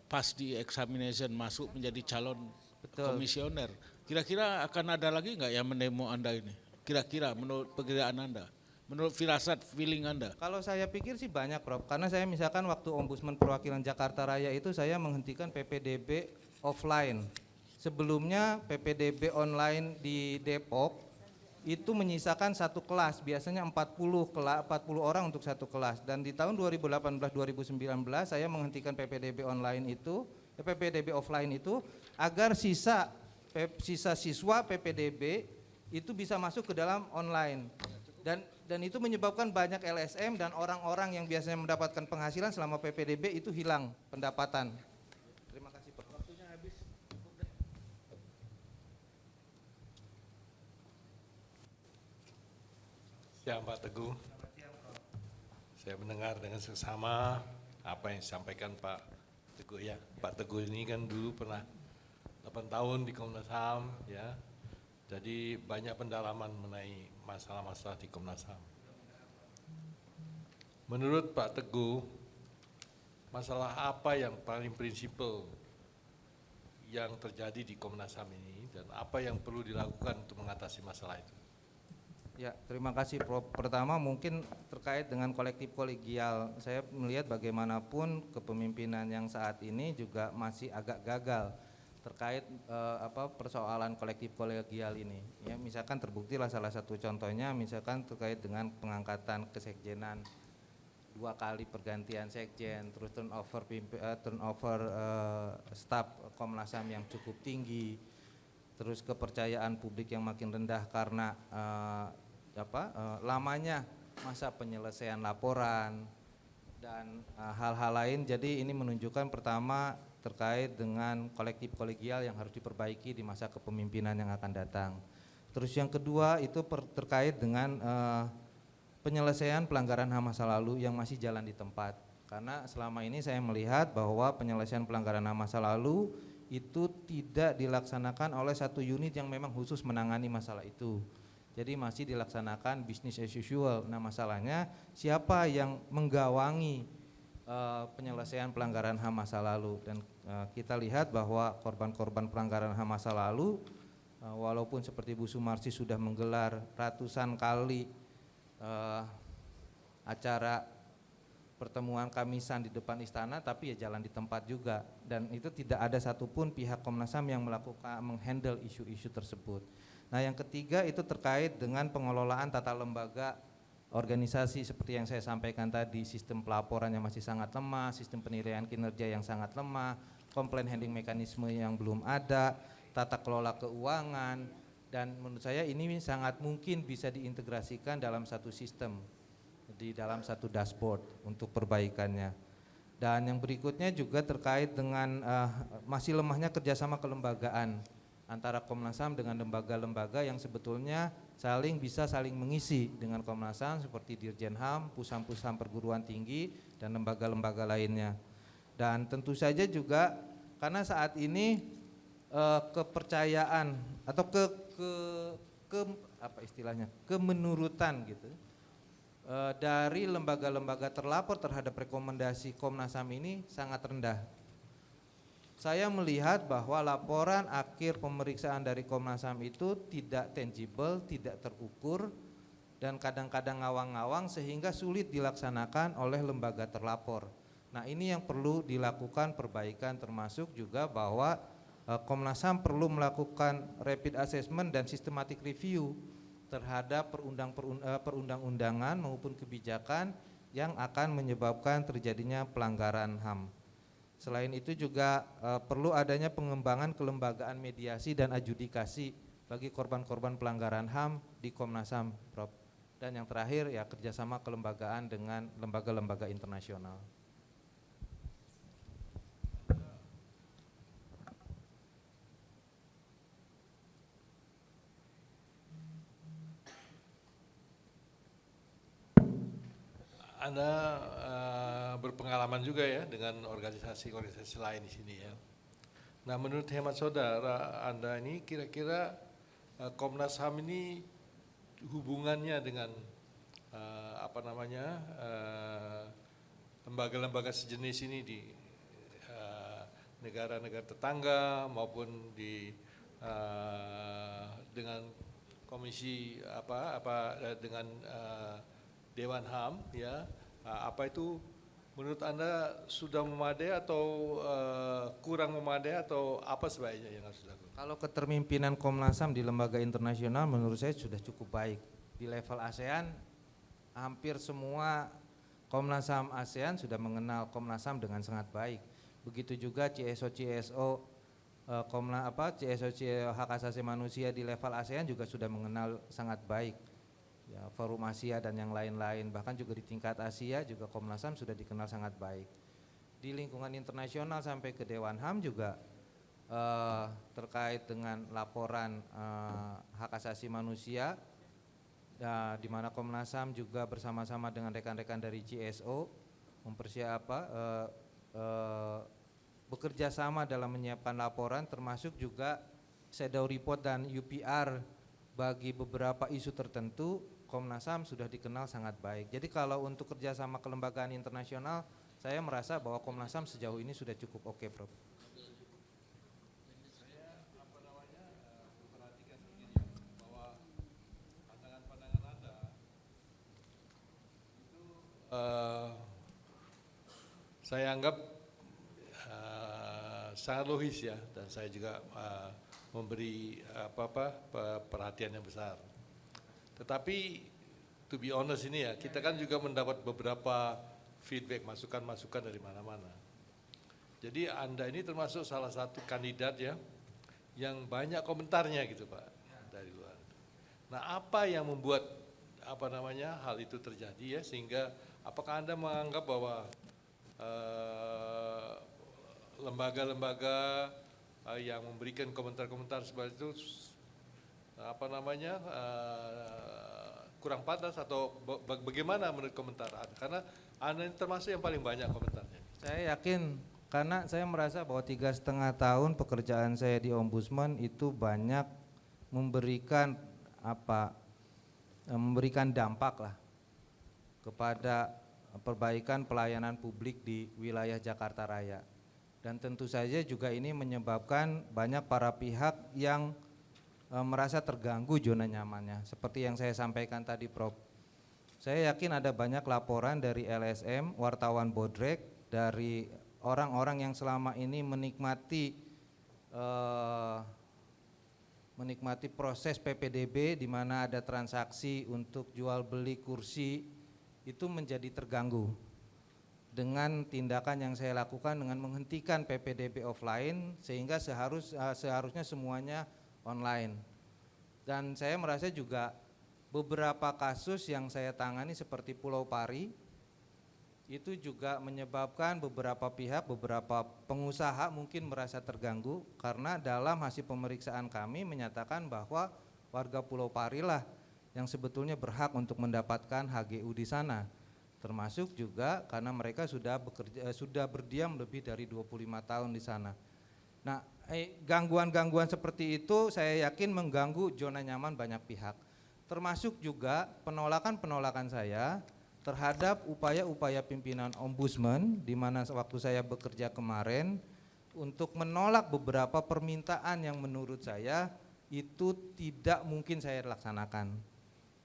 pas di examination masuk menjadi calon komisioner, kira-kira akan ada lagi nggak yang mendemo Anda ini? Kira-kira menurut perkiraan Anda, menurut firasat feeling Anda?
Kalau saya pikir sih banyak, Prof. Karena saya misalkan waktu Ombudsman Perwakilan Jakarta Raya itu saya menghentikan PPDB offline. Sebelumnya PPDB online di Depok itu menyisakan satu kelas, biasanya 40 orang untuk satu kelas. Dan di tahun 2018-2019 saya menghentikan PPDB online itu, PPDB offline itu agar sisa siswa PPDB itu bisa masuk ke dalam online. Dan itu menyebabkan banyak LSM dan orang-orang yang biasanya mendapatkan penghasilan selama PPDB itu hilang pendapatan. Terima kasih Pak. Waktunya habis.
Ya Pak Teguh, saya mendengar dengan seksama apa yang disampaikan Pak Teguh ya. Pak Teguh ini kan dulu pernah 8 tahun di Komnas HAM ya, jadi banyak pendalaman mengenai masalah-masalah di Komnas HAM. Menurut Pak Teguh, masalah apa yang paling prinsipal yang terjadi di Komnas HAM ini dan apa yang perlu dilakukan untuk mengatasi masalah itu?
Ya, terima kasih Prof. Pertama mungkin terkait dengan kolektif kolegial. Saya melihat bagaimanapun kepemimpinan yang saat ini juga masih agak gagal terkait persoalan kolektif kolegial ini. Ya, misalkan terbuktilah salah satu contohnya misalkan terkait dengan pengangkatan kesekjenan 2 kali pergantian sekjen, terus turnover staf Komnas HAM yang cukup tinggi, terus kepercayaan publik yang makin rendah karena lamanya masa penyelesaian laporan dan hal-hal lain. Jadi ini menunjukkan pertama terkait dengan kolektif kolegial yang harus diperbaiki di masa kepemimpinan yang akan datang. Terus yang kedua itu terkait dengan penyelesaian pelanggaran HAM masa lalu yang masih jalan di tempat. Karena selama ini saya melihat bahwa penyelesaian pelanggaran HAM masa lalu itu tidak dilaksanakan oleh satu unit yang memang khusus menangani masalah itu. Jadi masih dilaksanakan business as usual. Nah masalahnya siapa yang menggawangi penyelesaian pelanggaran HAM masa lalu, dan kita lihat bahwa korban-korban pelanggaran HAM masa lalu walaupun seperti Bu Sumarsi sudah menggelar ratusan kali acara pertemuan kamisan di depan istana, tapi ya jalan di tempat juga, dan itu tidak ada satupun pihak Komnas HAM yang menghandle isu-isu tersebut. Nah yang ketiga itu terkait dengan pengelolaan tata lembaga organisasi seperti yang saya sampaikan tadi, sistem pelaporan yang masih sangat lemah, sistem penilaian kinerja yang sangat lemah, complaint handling mekanisme yang belum ada, tata kelola keuangan, dan menurut saya ini sangat mungkin bisa diintegrasikan dalam satu sistem, di dalam satu dashboard untuk perbaikannya. Dan yang berikutnya juga terkait dengan masih lemahnya kerjasama kelembagaan antara Komnas HAM dengan lembaga-lembaga yang sebetulnya bisa saling mengisi dengan Komnas HAM seperti Dirjen HAM, Pusham-Pusham perguruan tinggi, dan lembaga-lembaga lainnya. Dan tentu saja juga karena saat ini kepercayaan atau kemenurutan gitu dari lembaga-lembaga terlapor terhadap rekomendasi Komnas HAM ini sangat rendah. Saya melihat bahwa laporan akhir pemeriksaan dari Komnas HAM itu tidak tangible, tidak terukur, dan kadang-kadang ngawang-ngawang sehingga sulit dilaksanakan oleh lembaga terlapor. Nah ini yang perlu dilakukan perbaikan, termasuk juga bahwa Komnas HAM perlu melakukan rapid assessment dan systematic review terhadap perundang-undangan maupun kebijakan yang akan menyebabkan terjadinya pelanggaran HAM. Selain itu juga perlu adanya pengembangan kelembagaan mediasi dan adjudikasi bagi korban-korban pelanggaran HAM di Komnas HAM, Prof. Dan yang terakhir ya kerjasama kelembagaan dengan lembaga-lembaga internasional.
Anda berpengalaman juga ya dengan organisasi-organisasi lain di sini ya. Nah menurut hemat saudara Anda ini kira-kira Komnas HAM ini hubungannya dengan lembaga-lembaga sejenis ini di negara-negara tetangga maupun di dengan komisi dengan Dewan HAM ya, apa itu Menurut Anda sudah memadai atau kurang memadai atau apa sebaiknya yang harus dilakukan?
Kalau keterpimpinan Komnas HAM di lembaga internasional menurut saya sudah cukup baik. Di level ASEAN hampir semua Komnas HAM ASEAN sudah mengenal Komnas HAM dengan sangat baik. Begitu juga CSO CSO hak asasi manusia di level ASEAN juga sudah mengenal sangat baik. Ya, Forum Asia dan yang lain-lain, bahkan juga di tingkat Asia juga Komnas HAM sudah dikenal sangat baik. Di lingkungan internasional sampai ke Dewan HAM juga terkait dengan laporan hak asasi manusia, di mana Komnas HAM juga bersama-sama dengan rekan-rekan dari CSO bekerja sama dalam menyiapkan laporan, termasuk juga shadow report dan UPR bagi beberapa isu tertentu. Komnas HAM sudah dikenal sangat baik. Jadi kalau untuk kerjasama kelembagaan internasional, saya merasa bahwa Komnas HAM sejauh ini sudah cukup oke, Prof.
Saya memperhatikan begini bahwa pandangan-pandangan Anda itu saya anggap sangat logis ya, dan saya juga memberi perhatian yang besar. Tetapi to be honest ini ya, kita kan juga mendapat beberapa feedback, masukan-masukan dari mana-mana. Jadi Anda ini termasuk salah satu kandidat ya yang banyak komentarnya gitu Pak dari luar. Nah, apa yang membuat hal itu terjadi ya, sehingga apakah Anda menganggap bahwa lembaga-lembaga yang memberikan komentar-komentar seperti itu kurang pantas, atau bagaimana menurut komentar Anda? Karena Anda ini termasuk yang paling banyak komentarnya.
Saya yakin, karena saya merasa bahwa 3,5 tahun pekerjaan saya di Ombudsman itu banyak memberikan dampak lah kepada perbaikan pelayanan publik di wilayah Jakarta Raya. Dan tentu saja juga ini menyebabkan banyak para pihak yang merasa terganggu zona nyamannya. Seperti yang saya sampaikan tadi, Prof. Saya yakin ada banyak laporan dari LSM, wartawan bodrek, dari orang-orang yang selama ini menikmati proses PPDB di mana ada transaksi untuk jual beli kursi, itu menjadi terganggu dengan tindakan yang saya lakukan dengan menghentikan PPDB offline, sehingga seharusnya semuanya online. Dan saya merasa juga beberapa kasus yang saya tangani seperti Pulau Pari itu juga menyebabkan beberapa pihak, beberapa pengusaha mungkin merasa terganggu, karena dalam hasil pemeriksaan kami menyatakan bahwa warga Pulau Pari lah yang sebetulnya berhak untuk mendapatkan HGU di sana, termasuk juga karena mereka sudah berdiam lebih dari 25 tahun di sana. Nah, gangguan-gangguan seperti itu saya yakin mengganggu zona nyaman banyak pihak, termasuk juga penolakan saya terhadap upaya-upaya pimpinan Ombudsman, di mana waktu saya bekerja kemarin untuk menolak beberapa permintaan yang menurut saya itu tidak mungkin saya laksanakan,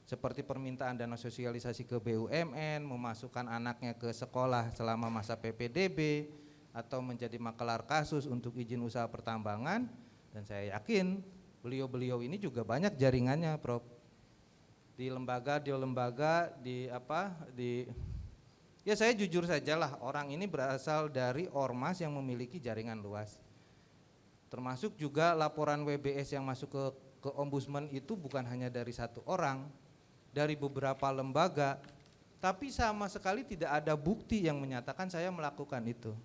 seperti permintaan dana sosialisasi ke BUMN, memasukkan anaknya ke sekolah selama masa PPDB, atau menjadi makelar kasus untuk izin usaha pertambangan. Dan saya yakin beliau-beliau ini juga banyak jaringannya, Prof. Di lembaga, ya saya jujur sajalah, orang ini berasal dari ormas yang memiliki jaringan luas. Termasuk juga laporan WBS yang masuk ke Ombudsman itu bukan hanya dari satu orang, dari beberapa lembaga, tapi sama sekali tidak ada bukti yang menyatakan saya melakukan itu.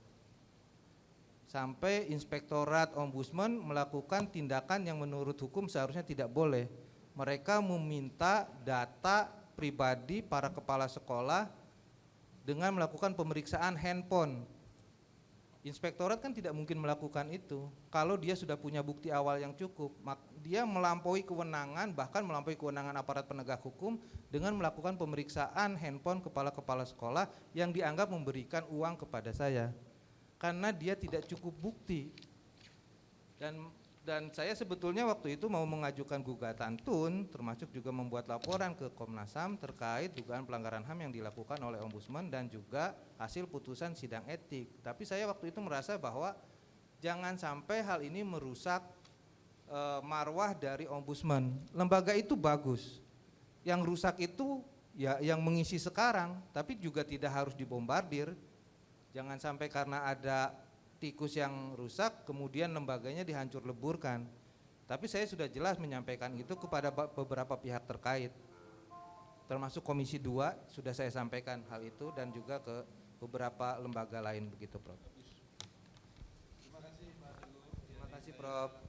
Sampai Inspektorat Ombudsman melakukan tindakan yang menurut hukum seharusnya tidak boleh. Mereka meminta data pribadi para kepala sekolah dengan melakukan pemeriksaan handphone. Inspektorat kan tidak mungkin melakukan itu kalau dia sudah punya bukti awal yang cukup. Dia melampaui kewenangan, bahkan melampaui kewenangan aparat penegak hukum dengan melakukan pemeriksaan handphone kepala-kepala sekolah yang dianggap memberikan uang kepada saya, karena dia tidak cukup bukti. Dan Dan saya sebetulnya waktu itu mau mengajukan gugatan TUN, termasuk juga membuat laporan ke Komnas HAM terkait dugaan pelanggaran HAM yang dilakukan oleh Ombudsman dan juga hasil putusan sidang etik. Tapi saya waktu itu merasa bahwa jangan sampai hal ini merusak marwah dari Ombudsman. Lembaga itu bagus. Yang rusak itu ya yang mengisi sekarang, tapi juga tidak harus dibombardir. Jangan sampai karena ada tikus yang rusak kemudian lembaganya dihancur leburkan. Tapi saya sudah jelas menyampaikan itu kepada beberapa pihak terkait, termasuk Komisi 2 sudah saya sampaikan hal itu, dan juga ke beberapa lembaga lain begitu, Prof. Terima kasih Prof.